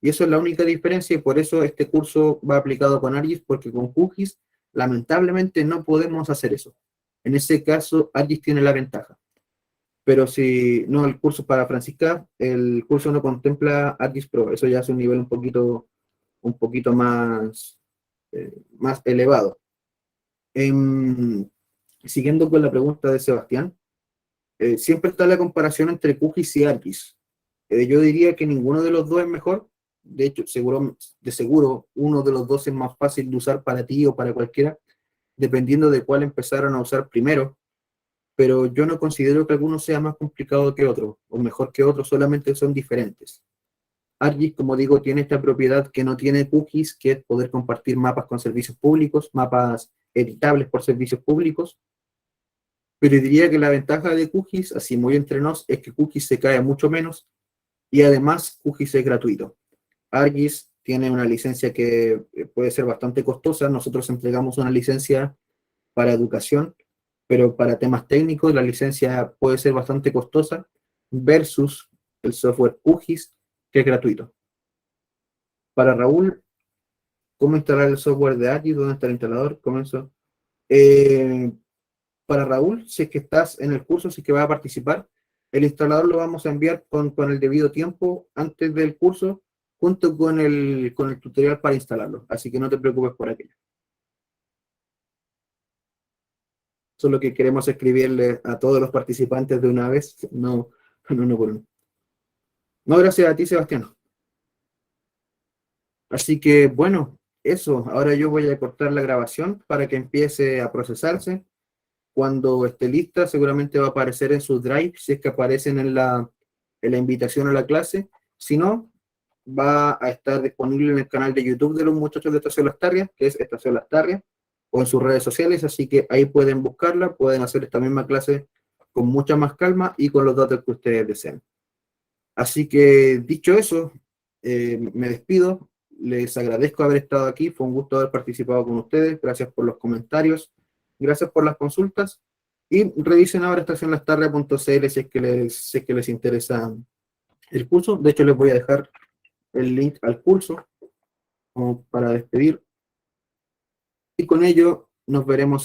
Y eso es la única diferencia y por eso este curso va aplicado con ARGIS, porque con QGIS lamentablemente no podemos hacer eso. En ese caso, ARGIS tiene la ventaja. Pero si no, el curso para Francisca, el curso no contempla ARGIS Pro. Eso ya es un nivel un poquito más elevado. Siguiendo con la pregunta de Sebastián, siempre está la comparación entre QGIS y ARGIS. Yo diría que ninguno de los dos es mejor. De hecho, de seguro, uno de los dos es más fácil de usar para ti o para cualquiera, dependiendo de cuál empezaron a usar primero. Pero yo no considero que alguno sea más complicado que otro, o mejor que otro, solamente son diferentes. ArcGIS, como digo, tiene esta propiedad que no tiene QGIS, que es poder compartir mapas con servicios públicos, mapas editables por servicios públicos. Pero diría que la ventaja de QGIS, así muy entre nos, es que QGIS se cae mucho menos y además QGIS es gratuito. ArcGIS tiene una licencia que puede ser bastante costosa. Nosotros entregamos una licencia para educación, pero para temas técnicos la licencia puede ser bastante costosa versus el software QGIS, que es gratuito. Para Raúl, ¿cómo instalar el software de ArcGIS? ¿Dónde está el instalador? Comienzo. Para Raúl, si es que estás en el curso, si es que vas a participar, el instalador lo vamos a enviar con el debido tiempo antes del curso, junto con el tutorial para instalarlo. Así que no te preocupes por aquello. Solo que queremos escribirle a todos los participantes de una vez, no uno por uno. No, gracias a ti, Sebastián. Así que, bueno, eso. Ahora yo voy a cortar la grabación para que empiece a procesarse. Cuando esté lista, seguramente va a aparecer en su Drive, si es que aparecen en la invitación a la clase. Si no, va a estar disponible en el canal de YouTube de los muchachos de Estación Lastarria, que es Estación Lastarria, o en sus redes sociales, así que ahí pueden buscarla, pueden hacer esta misma clase con mucha más calma y con los datos que ustedes deseen. Así que, dicho eso, me despido. Les agradezco haber estado aquí, fue un gusto haber participado con ustedes, gracias por los comentarios, gracias por las consultas, y revisen ahora estacionlastarria.cl si es que les interesa el curso. De hecho, les voy a dejar el link al curso como para despedir, y con ello nos veremos